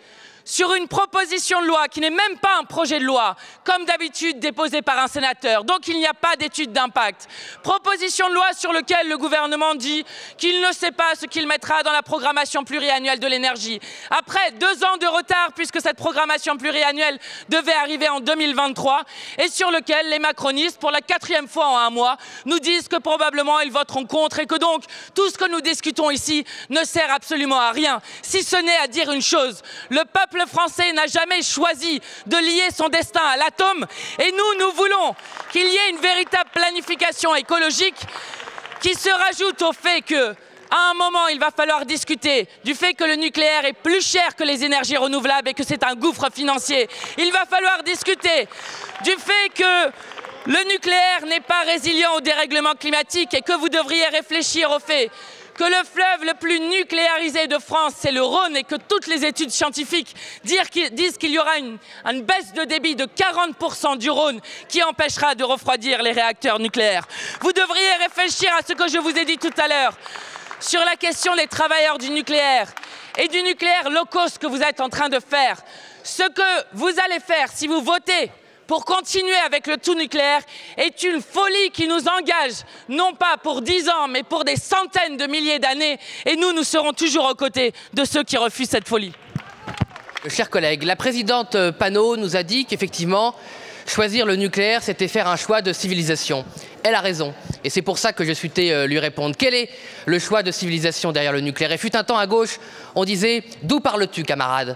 S9: sur une proposition de loi qui n'est même pas un projet de loi, comme d'habitude déposé par un sénateur. Donc il n'y a pas d'étude d'impact. Proposition de loi sur laquelle le gouvernement dit qu'il ne sait pas ce qu'il mettra dans la programmation pluriannuelle de l'énergie. Après 2 ans de retard, puisque cette programmation pluriannuelle devait arriver en 2023, et sur lequel les macronistes, pour la 4e fois en 1 mois, nous disent que probablement ils voteront contre et que donc tout ce que nous discutons ici ne sert absolument à rien, si ce n'est à dire une chose. Le peuple français n'a jamais choisi de lier son destin à l'atome et nous voulons qu'il y ait une véritable planification écologique qui se rajoute au fait que à un moment, il va falloir discuter du fait que le nucléaire est plus cher que les énergies renouvelables et que c'est un gouffre financier. Il va falloir discuter du fait que le nucléaire n'est pas résilient au dérèglement climatique et que vous devriez réfléchir au fait que le fleuve le plus nucléarisé de France, c'est le Rhône, et que toutes les études scientifiques disent qu'il y aura une baisse de débit de 40% du Rhône qui empêchera de refroidir les réacteurs nucléaires. Vous devriez réfléchir à ce que je vous ai dit tout à l'heure sur la question des travailleurs du nucléaire et du nucléaire low cost que vous êtes en train de faire. Ce que vous allez faire si vous votez pour continuer avec le tout nucléaire est une folie qui nous engage, non pas pour 10 ans, mais pour des centaines de milliers d'années. Et nous serons toujours aux côtés de ceux qui refusent cette folie.
S10: Chers collègues, la présidente Panot nous a dit qu'effectivement, choisir le nucléaire, c'était faire un choix de civilisation. Elle a raison. Et c'est pour ça que je souhaitais lui répondre. Quel est le choix de civilisation derrière le nucléaire? Et fut un temps à gauche, on disait « D'où parles-tu, camarade?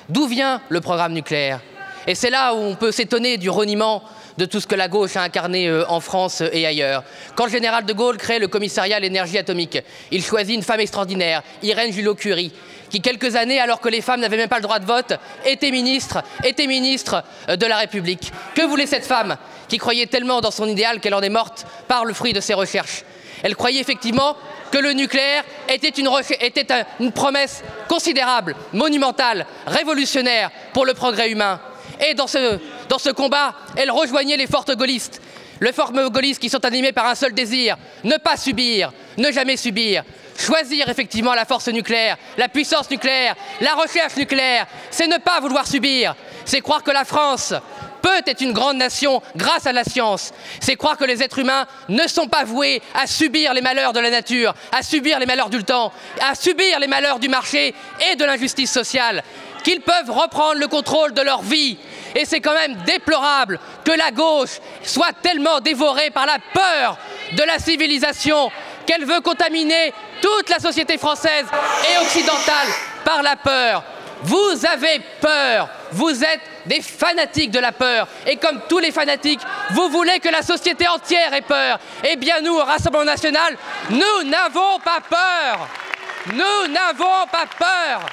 S10: D'où vient le programme nucléaire ?» Et c'est là où on peut s'étonner du reniement de tout ce que la gauche a incarné en France et ailleurs. Quand le général de Gaulle crée le commissariat à l'énergie atomique, il choisit une femme extraordinaire, Irène Joliot-Curie, qui quelques années, alors que les femmes n'avaient même pas le droit de vote, était ministre de la République. Que voulait cette femme qui croyait tellement dans son idéal qu'elle en est morte par le fruit de ses recherches? Elle croyait effectivement que le nucléaire était une promesse considérable, monumentale, révolutionnaire pour le progrès humain. Et dans ce combat, elle rejoignait les forces gaullistes. Les forces gaullistes qui sont animées par un seul désir, ne pas subir, ne jamais subir. Choisir effectivement la force nucléaire, la puissance nucléaire, la recherche nucléaire, c'est ne pas vouloir subir. C'est croire que la France peut être une grande nation grâce à la science. C'est croire que les êtres humains ne sont pas voués à subir les malheurs de la nature, à subir les malheurs du temps, à subir les malheurs du marché et de l'injustice sociale. Qu'ils peuvent reprendre le contrôle de leur vie. Et c'est quand même déplorable que la gauche soit tellement dévorée par la peur de la civilisation qu'elle veut contaminer toute la société française et occidentale par la peur. Vous avez peur, vous êtes des fanatiques de la peur. Et comme tous les fanatiques, vous voulez que la société entière ait peur. Eh bien nous, au Rassemblement national, nous n'avons pas peur. Nous n'avons pas peur.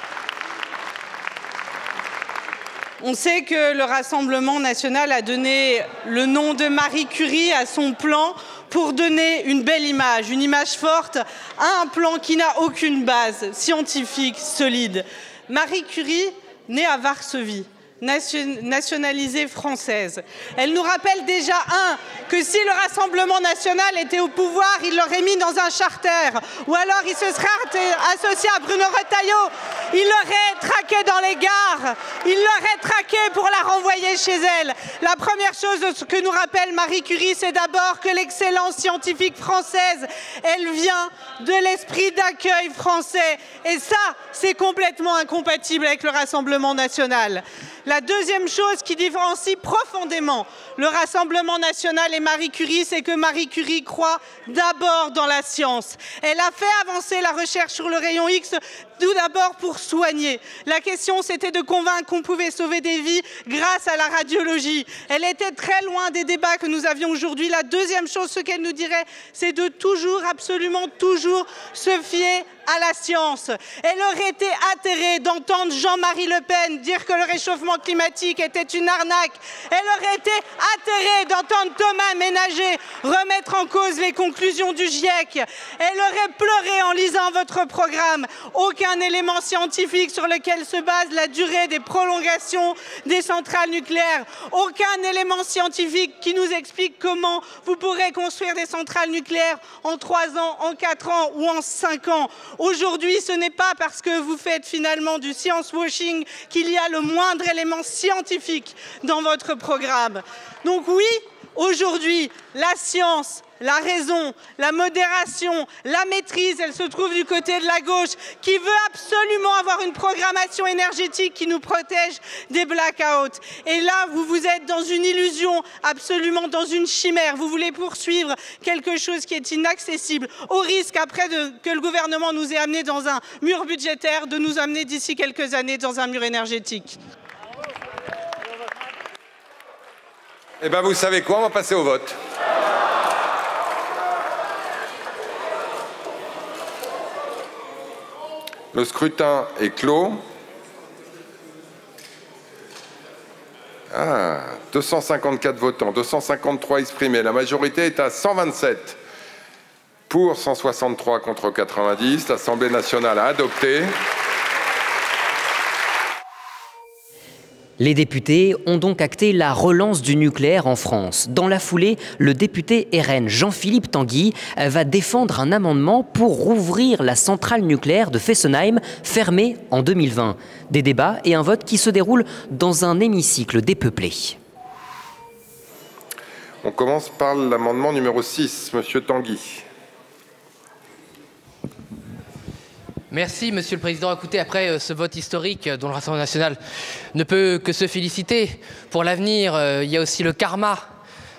S11: On sait que le Rassemblement national a donné le nom de Marie Curie à son plan pour donner une belle image, une image forte à un plan qui n'a aucune base scientifique solide. Marie Curie, née à Varsovie, nationalisée française. Elle nous rappelle déjà, que si le Rassemblement national était au pouvoir, il l'aurait mis dans un charter. Ou alors il se serait associé à Bruno Retailleau. Il l'aurait traqué dans les gares. Il l'aurait traqué pour la renvoyer chez elle. La première chose que nous rappelle Marie Curie, c'est d'abord que l'excellence scientifique française, elle vient de l'esprit d'accueil français. Et ça, c'est complètement incompatible avec le Rassemblement national. La deuxième chose qui différencie profondément le Rassemblement national et Marie Curie, c'est que Marie Curie croit d'abord dans la science. Elle a fait avancer la recherche sur le rayon X tout d'abord pour soigner. La question, c'était de convaincre qu'on pouvait sauver des vies grâce à la radiologie. Elle était très loin des débats que nous avions aujourd'hui. La deuxième chose, ce qu'elle nous dirait, c'est de toujours, absolument toujours, se fier à la science. Elle aurait été atterrée d'entendre Jean-Marie Le Pen dire que le réchauffement climatique était une arnaque. Elle aurait été atterrée d'entendre Thomas Ménager remettre en cause les conclusions du GIEC. Elle aurait pleuré en lisant votre programme. Aucun élément scientifique sur lequel se base la durée des prolongations des centrales nucléaires. Aucun élément scientifique qui nous explique comment vous pourrez construire des centrales nucléaires en 3 ans, en 4 ans ou en 5 ans. Aujourd'hui, ce n'est pas parce que vous faites finalement du science-washing qu'il y a le moindre élément scientifique dans votre programme. Donc oui, aujourd'hui, la science, la raison, la modération, la maîtrise, elle se trouve du côté de la gauche qui veut absolument avoir une programmation énergétique qui nous protège des blackouts. Et là, vous êtes dans une illusion, absolument dans une chimère. Vous voulez poursuivre quelque chose qui est inaccessible, au risque après que le gouvernement nous ait amenés dans un mur budgétaire, de nous amener d'ici quelques années dans un mur énergétique.
S12: Eh bien, vous savez quoi, on va passer au vote. Le scrutin est clos. 254 votants, 253 exprimés. La majorité est à 127. Pour 163 contre 90. L'Assemblée nationale a adopté.
S2: Les députés ont donc acté la relance du nucléaire en France. Dans la foulée, le député RN Jean-Philippe Tanguy va défendre un amendement pour rouvrir la centrale nucléaire de Fessenheim, fermée en 2020. Des débats et un vote qui se déroulent dans un hémicycle dépeuplé.
S12: On commence par l'amendement numéro 6, Monsieur Tanguy.
S10: Merci, Monsieur le Président. Écoutez, après ce vote historique dont le Rassemblement national ne peut que se féliciter, pour l'avenir, il y a aussi le karma,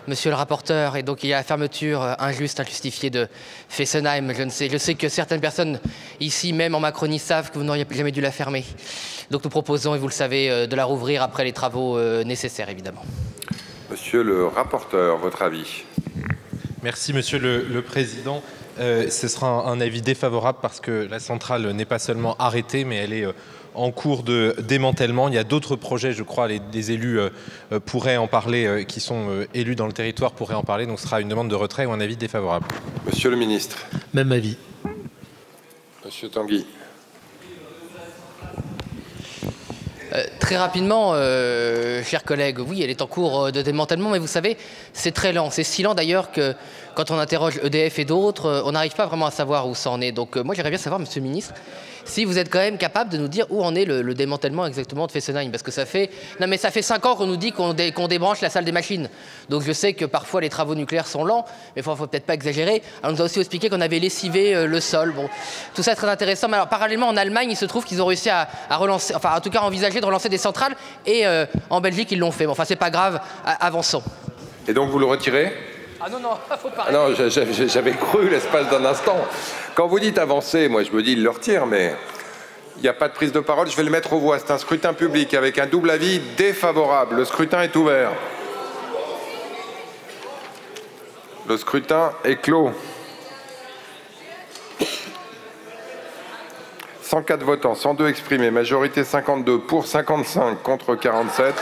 S10: Monsieur le rapporteur, et donc il y a la fermeture injuste, injustifiée de Fessenheim. Je sais que certaines personnes ici, même en Macronie, savent que vous n'auriez jamais dû la fermer. Donc nous proposons, et vous le savez, de la rouvrir après les travaux nécessaires, évidemment.
S12: Monsieur le rapporteur, votre avis?
S3: Merci, Monsieur le Président. Ce sera un avis défavorable parce que la centrale n'est pas seulement arrêtée, mais elle est en cours de démantèlement. Il y a d'autres projets, je crois, les élus pourraient en parler, qui sont élus dans le territoire pourraient en parler. Donc ce sera une demande de retrait ou un avis défavorable.
S12: Monsieur le ministre.
S1: Même avis.
S12: Monsieur Tanguy.
S10: Très rapidement, chers collègues, oui, elle est en cours de démantèlement, mais vous savez, c'est très lent. C'est si lent d'ailleurs que quand on interroge EDF et d'autres, on n'arrive pas vraiment à savoir où ça en est. Donc moi, j'aimerais bien savoir, Monsieur le ministre, si vous êtes quand même capable de nous dire où en est le démantèlement exactement de Fessenheim. Parce que ça fait 5 ans qu'on nous dit qu'on débranche la salle des machines. Donc je sais que parfois les travaux nucléaires sont lents, mais il ne faut peut-être pas exagérer. Alors, on nous a aussi expliqué qu'on avait lessivé le sol. Bon, tout ça est très intéressant. Mais alors parallèlement, en Allemagne, il se trouve qu'ils ont réussi à relancer, enfin en tout cas envisager de relancer des centrales. Et en Belgique, ils l'ont fait. Bon, enfin, c'est pas grave, avançons.
S12: Et donc vous le retirez?
S10: Ah non, non, faut pas.
S12: Ah non, j'avais cru l'espace d'un instant. Quand vous dites avancer, moi je me dis il le retire, mais il n'y a pas de prise de parole. Je vais le mettre aux voix. C'est un scrutin public avec un double avis défavorable. Le scrutin est ouvert. Le scrutin est clos. 104 votants, 102 exprimés, majorité 52, pour 55, contre 47.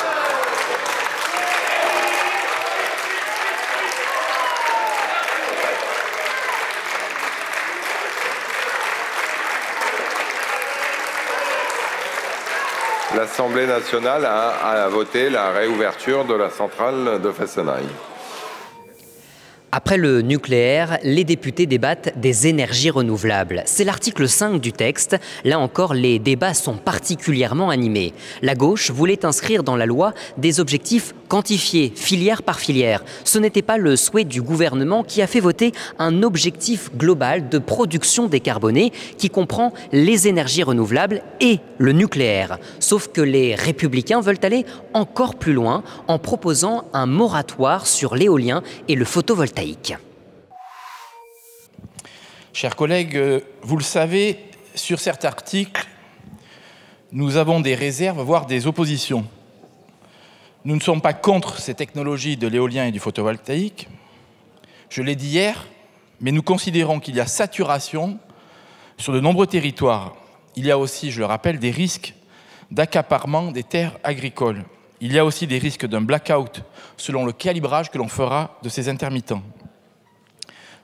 S12: L'Assemblée nationale a voté la réouverture de la centrale de Fessenheim.
S2: Après le nucléaire, les députés débattent des énergies renouvelables. C'est l'article 5 du texte. Là encore, les débats sont particulièrement animés. La gauche voulait inscrire dans la loi des objectifs quantifiés, filière par filière. Ce n'était pas le souhait du gouvernement qui a fait voter un objectif global de production décarbonée qui comprend les énergies renouvelables et le nucléaire. Sauf que les Républicains veulent aller encore plus loin en proposant un moratoire sur l'éolien et le photovoltaïque.
S13: Chers collègues, vous le savez, sur cet article, nous avons des réserves, voire des oppositions. Nous ne sommes pas contre ces technologies de l'éolien et du photovoltaïque. Je l'ai dit hier, mais nous considérons qu'il y a saturation sur de nombreux territoires. Il y a aussi, je le rappelle, des risques d'accaparement des terres agricoles. Il y a aussi des risques d'un blackout selon le calibrage que l'on fera de ces intermittents.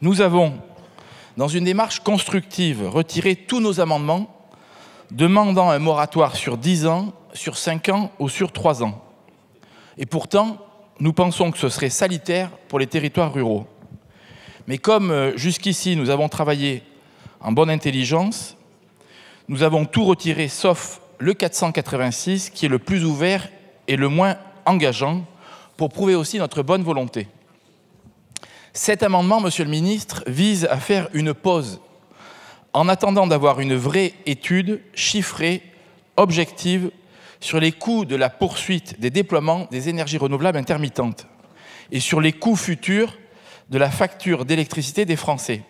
S13: Nous avons, dans une démarche constructive, retiré tous nos amendements demandant un moratoire sur 10 ans, sur 5 ans ou sur 3 ans. Et pourtant, nous pensons que ce serait salutaire pour les territoires ruraux. Mais comme jusqu'ici nous avons travaillé en bonne intelligence, nous avons tout retiré sauf le 486 qui est le plus ouvert et le moins engageant pour prouver aussi notre bonne volonté. Cet amendement, Monsieur le Ministre, vise à faire une pause en attendant d'avoir une vraie étude chiffrée, objective, sur les coûts de la poursuite des déploiements des énergies renouvelables intermittentes et sur les coûts futurs de la facture d'électricité des Français.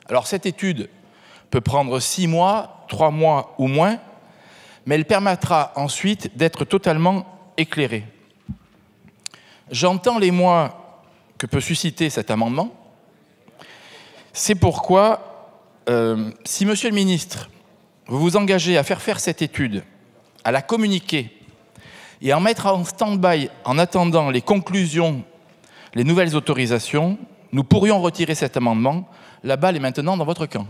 S13: Alors cette étude peut prendre 6 mois, 3 mois ou moins, mais elle permettra ensuite d'être totalement éclairée. J'entends l'émoi que peut susciter cet amendement. C'est pourquoi, si Monsieur le Ministre, vous vous engagez à faire cette étude, à la communiquer et à en mettre en stand-by en attendant les conclusions, les nouvelles autorisations, nous pourrions retirer cet amendement. La balle est maintenant dans votre camp.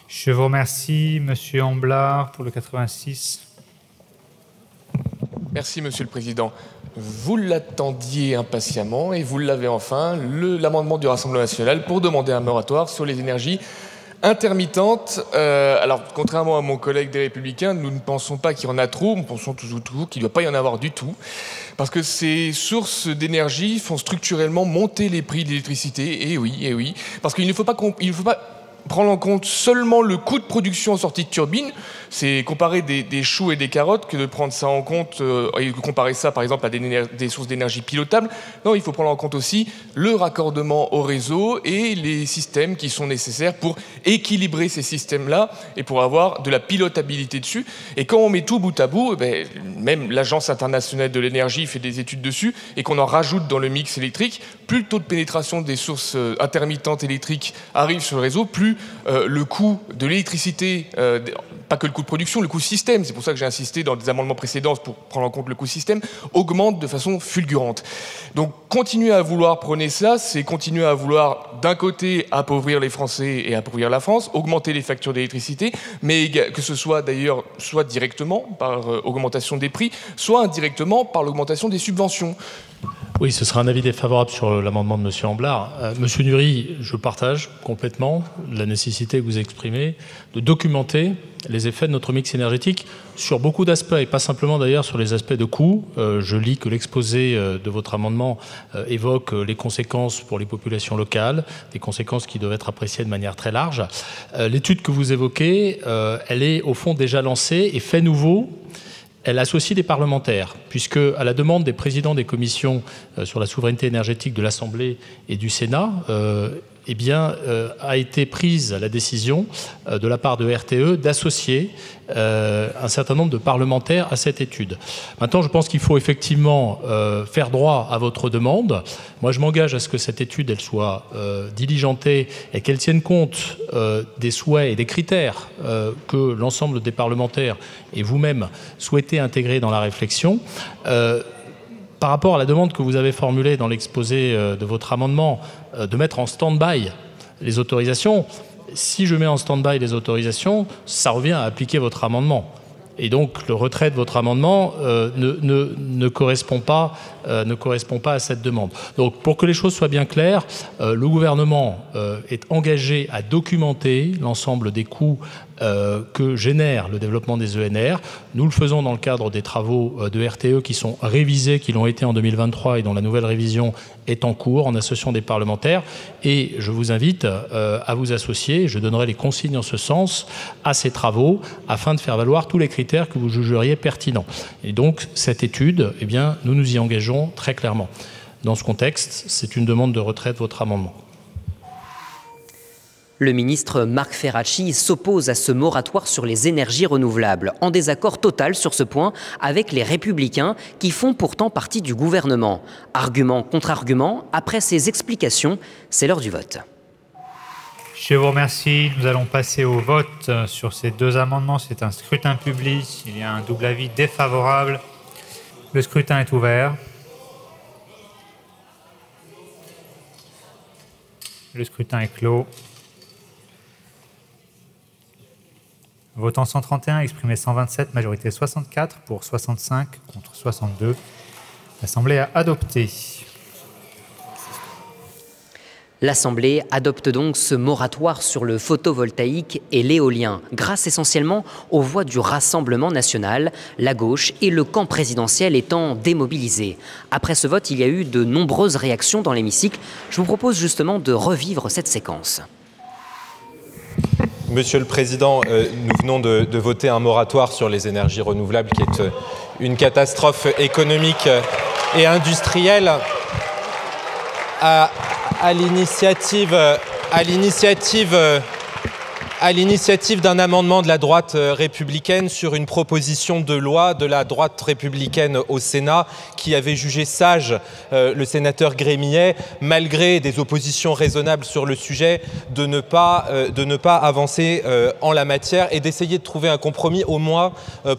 S14: Je vous remercie, Monsieur Amblard, pour le 86.
S8: Merci, Monsieur le Président. Vous l'attendiez impatiemment et vous l'avez enfin, l'amendement du Rassemblement national pour demander un moratoire sur les énergies intermittente. Alors, contrairement à mon collègue des Républicains, nous ne pensons pas qu'il y en a trop, nous pensons toujours qu'il ne doit pas y en avoir du tout, parce que ces sources d'énergie font structurellement monter les prix de l'électricité, et oui, parce qu'il ne faut pas prendre en compte seulement le coût de production en sortie de turbine. C'est comparer des choux et des carottes que de prendre ça en compte et comparer ça par exemple à des sources d'énergie pilotables. Non, il faut prendre en compte aussi le raccordement au réseau et les systèmes qui sont nécessaires pour équilibrer ces systèmes-là et pour avoir de la pilotabilité dessus. Et quand on met tout bout à bout, même l'Agence internationale de l'énergie fait des études dessus, et qu'on en rajoute dans le mix électrique, plus le taux de pénétration des sources intermittentes électriques arrive sur le réseau, plus le coût de l'électricité, pas que le coût de production, le coût système, c'est pour ça que j'ai insisté dans des amendements précédents pour prendre en compte le coût système, augmente de façon fulgurante. Donc continuer à vouloir prôner ça, c'est continuer à vouloir d'un côté appauvrir les Français et appauvrir la France, augmenter les factures d'électricité, mais que ce soit d'ailleurs soit directement par augmentation des prix, soit indirectement par l'augmentation des subventions.
S1: Oui, ce sera un avis défavorable sur l'amendement de M. Amblard. Monsieur Nury, je partage complètement la nécessité que vous exprimez de documenter les effets de notre mix énergétique sur beaucoup d'aspects, et pas simplement d'ailleurs sur les aspects de coût. Je lis que l'exposé de votre amendement évoque les conséquences pour les populations locales, des conséquences qui doivent être appréciées de manière très large. L'étude que vous évoquez, elle est au fond déjà lancée, et fait nouveau, elle associe des parlementaires, puisque à la demande des présidents des commissions sur la souveraineté énergétique de l'Assemblée et du Sénat, a été prise la décision de la part de RTE d'associer un certain nombre de parlementaires à cette étude. Maintenant, je pense qu'il faut effectivement faire droit à votre demande. Moi, je m'engage à ce que cette étude elle soit diligentée et qu'elle tienne compte des souhaits et des critères que l'ensemble des parlementaires et vous-même souhaitez intégrer dans la réflexion. Par rapport à la demande que vous avez formulée dans l'exposé de votre amendement, de mettre en stand-by les autorisations, si je mets en stand-by les autorisations, ça revient à appliquer votre amendement. Et donc, le retrait de votre amendement ne correspond pas à cette demande. Donc, pour que les choses soient bien claires, le gouvernement est engagé à documenter l'ensemble des coûts que génère le développement des ENR. Nous le faisons dans le cadre des travaux de RTE qui sont révisés, qui l'ont été en 2023 et dont la nouvelle révision est en cours en associant des parlementaires. Et je vous invite à vous associer. Je donnerai les consignes en ce sens à ces travaux afin de faire valoir tous les critères que vous jugeriez pertinents. Et donc, cette étude, nous nous y engageons très clairement. Dans ce contexte, c'est une demande de retrait de votre amendement.
S2: Le ministre Marc Ferracci s'oppose à ce moratoire sur les énergies renouvelables, en désaccord total sur ce point avec les Républicains qui font pourtant partie du gouvernement. Argument contre argument, après ces explications, c'est l'heure du vote.
S14: Je vous remercie. Nous allons passer au vote sur ces deux amendements. C'est un scrutin public. Il y a un double avis défavorable. Le scrutin est ouvert. Le scrutin est clos. Votant 131, exprimé 127, majorité 64, pour 65, contre 62. L'Assemblée a adopté.
S2: L'Assemblée adopte donc ce moratoire sur le photovoltaïque et l'éolien, grâce essentiellement aux voix du Rassemblement national, la gauche et le camp présidentiel étant démobilisés. Après ce vote, il y a eu de nombreuses réactions dans l'hémicycle. Je vous propose justement de revivre cette séquence.
S3: Monsieur le Président, nous venons de voter un moratoire sur les énergies renouvelables qui est une catastrophe économique et industrielle. À l'initiative d'un amendement de la droite républicaine sur une proposition de loi de la droite républicaine au Sénat qui avait jugé sage le sénateur Grémillet, malgré des oppositions raisonnables sur le sujet, de ne pas avancer en la matière et d'essayer de trouver un compromis au moins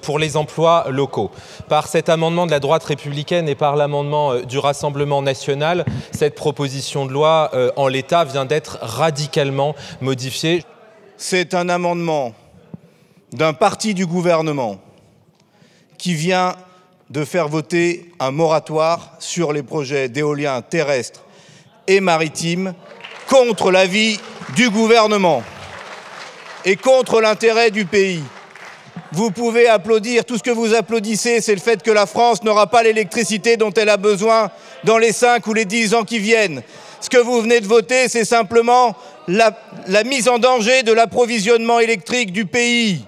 S3: pour les emplois locaux. Par cet amendement de la droite républicaine et par l'amendement du Rassemblement national, cette proposition de loi en l'état vient d'être radicalement modifiée.
S6: C'est un amendement d'un parti du gouvernement qui vient de faire voter un moratoire sur les projets d'éolien terrestre et maritime contre l'avis du gouvernement. et contre l'intérêt du pays. Vous pouvez applaudir, tout ce que vous applaudissez, c'est le fait que la France n'aura pas l'électricité dont elle a besoin dans les 5 ou les 10 ans qui viennent. Ce que vous venez de voter, c'est simplement la mise en danger de l'approvisionnement électrique du pays.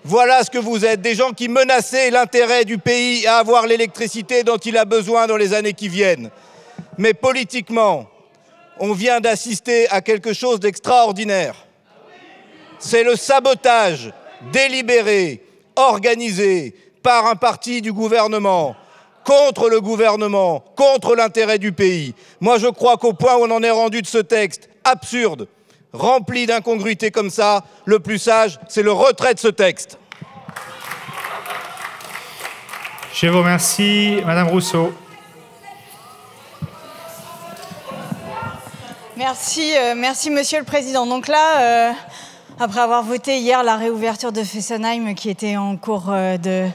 S6: Voilà ce que vous êtes, des gens qui menaçaient l'intérêt du pays à avoir l'électricité dont il a besoin dans les années qui viennent. Mais politiquement, on vient d'assister à quelque chose d'extraordinaire. C'est le sabotage délibéré, organisé par un parti du gouvernement, contre le gouvernement, contre l'intérêt du pays. Moi, je crois qu'au point où on en est rendu de ce texte absurde, rempli d'incongruités comme ça, le plus sage, c'est le retrait de ce texte.
S14: Je vous remercie. Madame Rousseau.
S15: Merci, Monsieur le Président. Donc là, après avoir voté hier la réouverture de Fessenheim qui était en cours de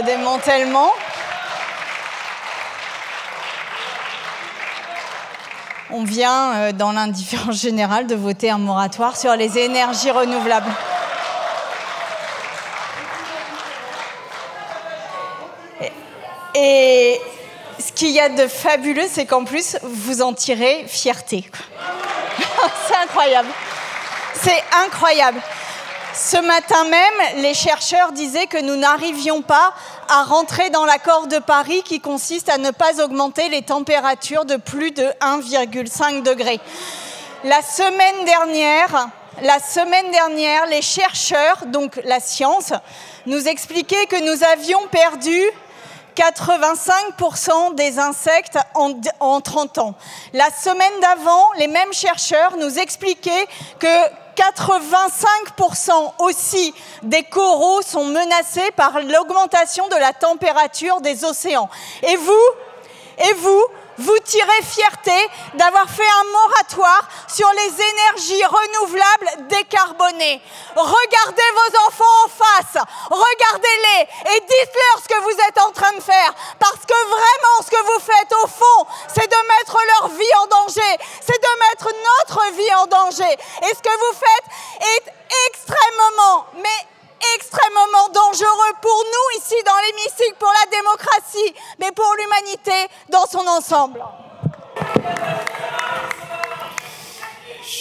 S15: démantèlement, on vient, dans l'indifférence générale, de voter un moratoire sur les énergies renouvelables. Et ce qu'il y a de fabuleux, c'est qu'en plus, vous en tirez fierté. C'est incroyable. C'est incroyable. Ce matin même, les chercheurs disaient que nous n'arrivions pas à rentrer dans l'accord de Paris qui consiste à ne pas augmenter les températures de plus de 1,5 degré. La semaine dernière, les chercheurs, donc la science, nous expliquaient que nous avions perdu 85% des insectes en 30 ans. La semaine d'avant, les mêmes chercheurs nous expliquaient que 85% aussi des coraux sont menacés par l'augmentation de la température des océans. Et vous tirez fierté d'avoir fait un moratoire sur les énergies renouvelables décarbonées. Regardez vos enfants en face, regardez-les et dites-leur ce que vous êtes en train de faire. Parce que vraiment, ce que vous faites au fond, c'est de mettre leur vie en danger, c'est de mettre notre vie en danger. Et ce que vous faites est extrêmement dangereux pour nous ici dans l'hémicycle, pour la démocratie, mais pour l'humanité dans son ensemble.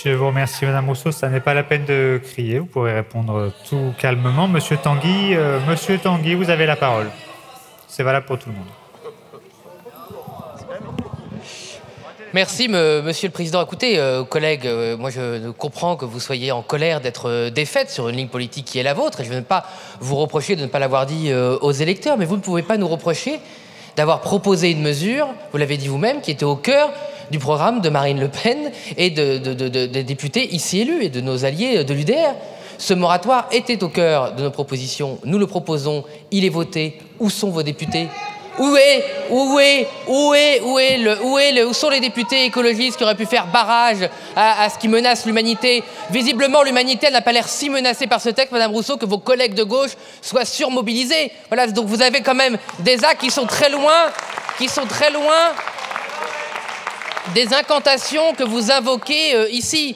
S14: Je vous remercie, Madame Rousseau. Ça n'est pas la peine de crier. Vous pourrez répondre tout calmement. Monsieur Tanguy, vous avez la parole. C'est valable pour tout le monde.
S10: Merci, Monsieur le Président. Écoutez, collègues, moi je comprends que vous soyez en colère d'être défaite sur une ligne politique qui est la vôtre, et je ne vais pas vous reprocher de ne pas l'avoir dit aux électeurs, mais vous ne pouvez pas nous reprocher d'avoir proposé une mesure, vous l'avez dit vous-même, qui était au cœur du programme de Marine Le Pen et des députés ici élus et de nos alliés de l'UDR. Ce moratoire était au cœur de nos propositions. Nous le proposons, il est voté. Où sont vos députés ? Où sont les députés écologistes qui auraient pu faire barrage à ce qui menace l'humanité ? Visiblement, l'humanité n'a pas l'air si menacée par ce texte, Madame Rousseau, que vos collègues de gauche soient surmobilisés. Voilà, donc vous avez quand même des actes qui sont très loin des incantations que vous invoquez ici.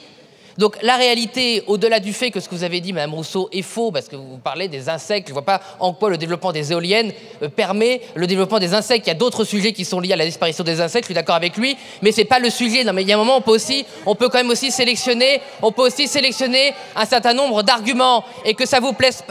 S10: Donc la réalité, au-delà du fait que ce que vous avez dit, Madame Rousseau, est faux, parce que vous parlez des insectes, je ne vois pas en quoi le développement des éoliennes permet le développement des insectes. Il y a d'autres sujets qui sont liés à la disparition des insectes, je suis d'accord avec lui, mais ce n'est pas le sujet. Non, mais il y a un moment, on peut quand même aussi sélectionner un certain nombre d'arguments, et que ça vous plaise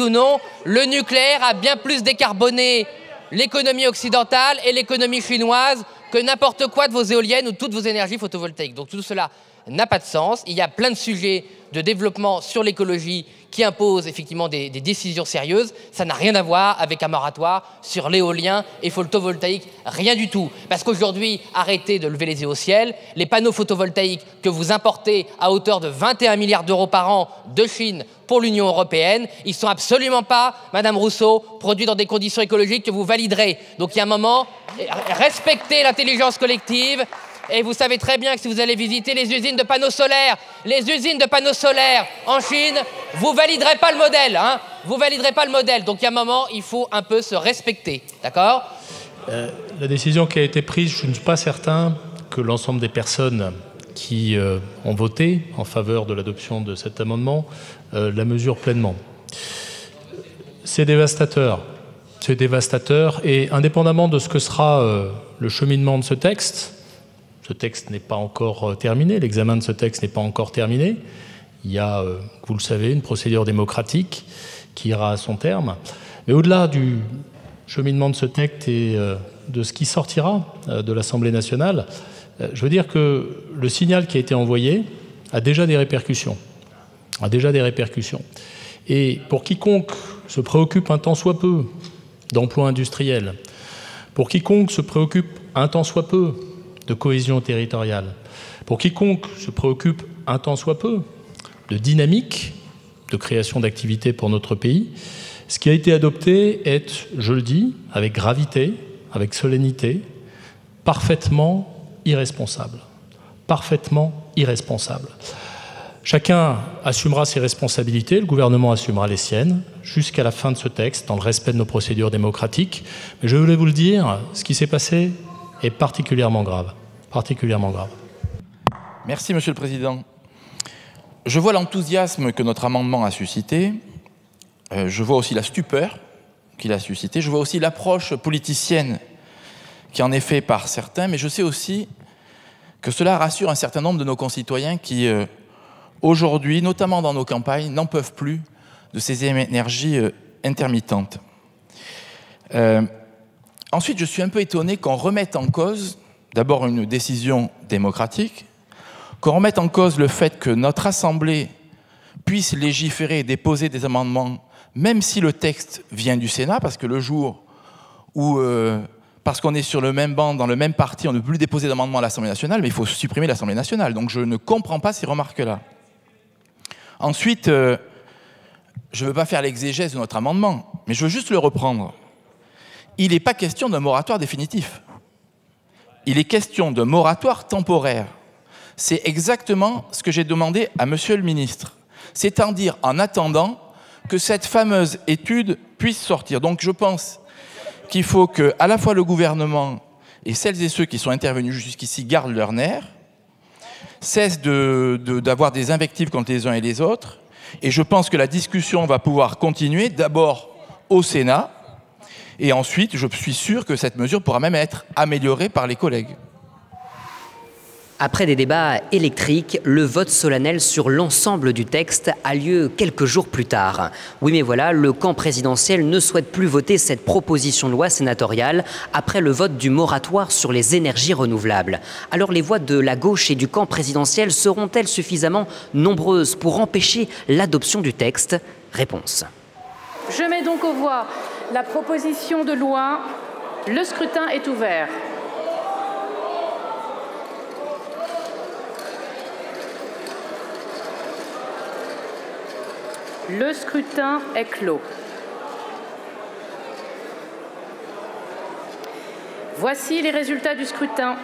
S10: ou non, le nucléaire a bien plus décarboné l'économie occidentale et l'économie chinoise que n'importe quoi de vos éoliennes ou toutes vos énergies photovoltaïques. Donc tout cela n'a pas de sens. Il y a plein de sujets de développement sur l'écologie qui imposent effectivement des décisions sérieuses. Ça n'a rien à voir avec un moratoire sur l'éolien et photovoltaïque, rien du tout. Parce qu'aujourd'hui, arrêtez de lever les yeux au ciel. Les panneaux photovoltaïques que vous importez à hauteur de 21 milliards d'euros par an de Chine pour l'Union européenne, ils ne sont absolument pas, Madame Rousseau, produits dans des conditions écologiques que vous validerez. Donc il y a un moment, respectez l'intelligence collective. Et vous savez très bien que si vous allez visiter les usines de panneaux solaires en Chine, vous validerez pas le modèle, hein. Vous validerez pas le modèle. Donc il y a un moment, il faut un peu se respecter, d'accord ?
S1: La décision qui a été prise, je ne suis pas certain que l'ensemble des personnes qui ont voté en faveur de l'adoption de cet amendement la mesurent pleinement. C'est dévastateur. C'est dévastateur et indépendamment de ce que sera le cheminement de ce texte n'est pas encore terminé, l'examen de ce texte n'est pas encore terminé. Il y a, vous le savez, une procédure démocratique qui ira à son terme. Mais au-delà du cheminement de ce texte et de ce qui sortira de l'Assemblée nationale, je veux dire que le signal qui a été envoyé a déjà des répercussions. Et pour quiconque se préoccupe un tant soit peu d'emploi industriel, pour quiconque se préoccupe un tant soit peu de cohésion territoriale, pour quiconque se préoccupe un tant soit peu de dynamique, de création d'activités pour notre pays, ce qui a été adopté est, je le dis, avec gravité, avec solennité, parfaitement irresponsable. Parfaitement irresponsable. Chacun assumera ses responsabilités, le gouvernement assumera les siennes, jusqu'à la fin de ce texte, dans le respect de nos procédures démocratiques. Mais je voulais vous le dire, ce qui s'est passé est particulièrement grave. Particulièrement grave.
S13: Merci, Monsieur le Président. Je vois l'enthousiasme que notre amendement a suscité. Je vois aussi la stupeur qu'il a suscité. Je vois aussi l'approche politicienne qui en est faite par certains. Mais je sais aussi que cela rassure un certain nombre de nos concitoyens qui, aujourd'hui, notamment dans nos campagnes, n'en peuvent plus de ces énergies intermittentes. Ensuite, je suis un peu étonné qu'on remette en cause, d'abord, une décision démocratique, qu'on remette en cause le fait que notre Assemblée puisse légiférer et déposer des amendements, même si le texte vient du Sénat, parce que le jour où, parce qu'on est sur le même banc, dans le même parti, on ne peut plus déposer d'amendements à l'Assemblée nationale, mais il faut supprimer l'Assemblée nationale. Donc je ne comprends pas ces remarques-là. Ensuite, je ne veux pas faire l'exégèse de notre amendement, mais je veux juste le reprendre. Il n'est pas question d'un moratoire définitif. Il est question d'un moratoire temporaire. C'est exactement ce que j'ai demandé à Monsieur le ministre. C'est-à-dire en attendant que cette fameuse étude puisse sortir. Donc je pense qu'il faut que à la fois le gouvernement et celles et ceux qui sont intervenus jusqu'ici gardent leur nerf, cessent d'avoir des invectives contre les uns et les autres. Et je pense que la discussion va pouvoir continuer d'abord au Sénat et ensuite je suis sûr que cette mesure pourra même être améliorée par les collègues.
S2: Après des débats électriques, le vote solennel sur l'ensemble du texte a lieu quelques jours plus tard. Oui, mais voilà, le camp présidentiel ne souhaite plus voter cette proposition de loi sénatoriale après le vote du moratoire sur les énergies renouvelables. Alors les voix de la gauche et du camp présidentiel seront-elles suffisamment nombreuses pour empêcher l'adoption du texte? Réponse.
S16: Je mets donc aux voix la proposition de loi. Le scrutin est ouvert. Le scrutin est clos. Voici les résultats du scrutin.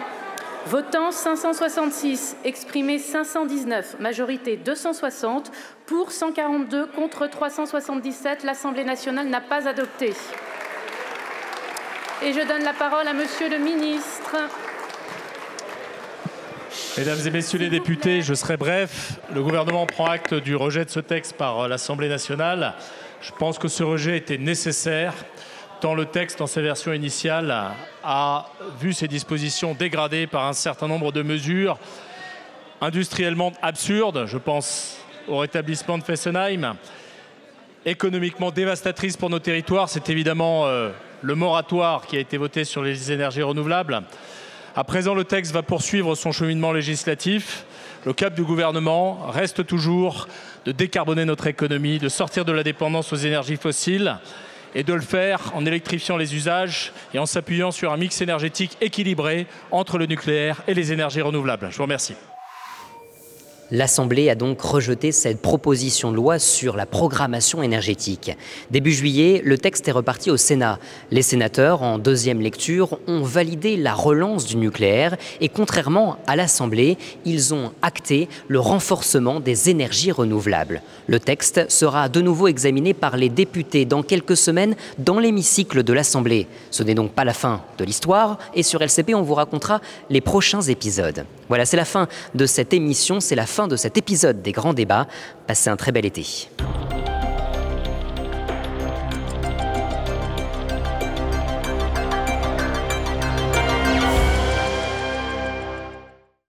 S16: Votant 566, exprimé 519, majorité 260, pour 142, contre 377. L'Assemblée nationale n'a pas adopté. Et je donne la parole à Monsieur le ministre.
S1: Mesdames et messieurs les députés, je serai bref. Le gouvernement prend acte du rejet de ce texte par l'Assemblée nationale. Je pense que ce rejet était nécessaire, tant le texte, dans sa version initiale, a vu ses dispositions dégradées par un certain nombre de mesures industriellement absurdes. Je pense au rétablissement de Fessenheim, économiquement dévastatrices pour nos territoires. C'est évidemment le moratoire qui a été voté sur les énergies renouvelables. À présent, le texte va poursuivre son cheminement législatif. Le cap du gouvernement reste toujours de décarboner notre économie, de sortir de la dépendance aux énergies fossiles et de le faire en électrifiant les usages et en s'appuyant sur un mix énergétique équilibré entre le nucléaire et les énergies renouvelables. Je vous remercie.
S2: L'Assemblée a donc rejeté cette proposition de loi sur la programmation énergétique. Début juillet, le texte est reparti au Sénat. Les sénateurs, en deuxième lecture, ont validé la relance du nucléaire et contrairement à l'Assemblée, ils ont acté le renforcement des énergies renouvelables. Le texte sera de nouveau examiné par les députés dans quelques semaines dans l'hémicycle de l'Assemblée. Ce n'est donc pas la fin de l'histoire et sur LCP, on vous racontera les prochains épisodes. Voilà, c'est la fin de cette émission, c'est la fin de cet épisode des Grands Débats. Passez un très bel été.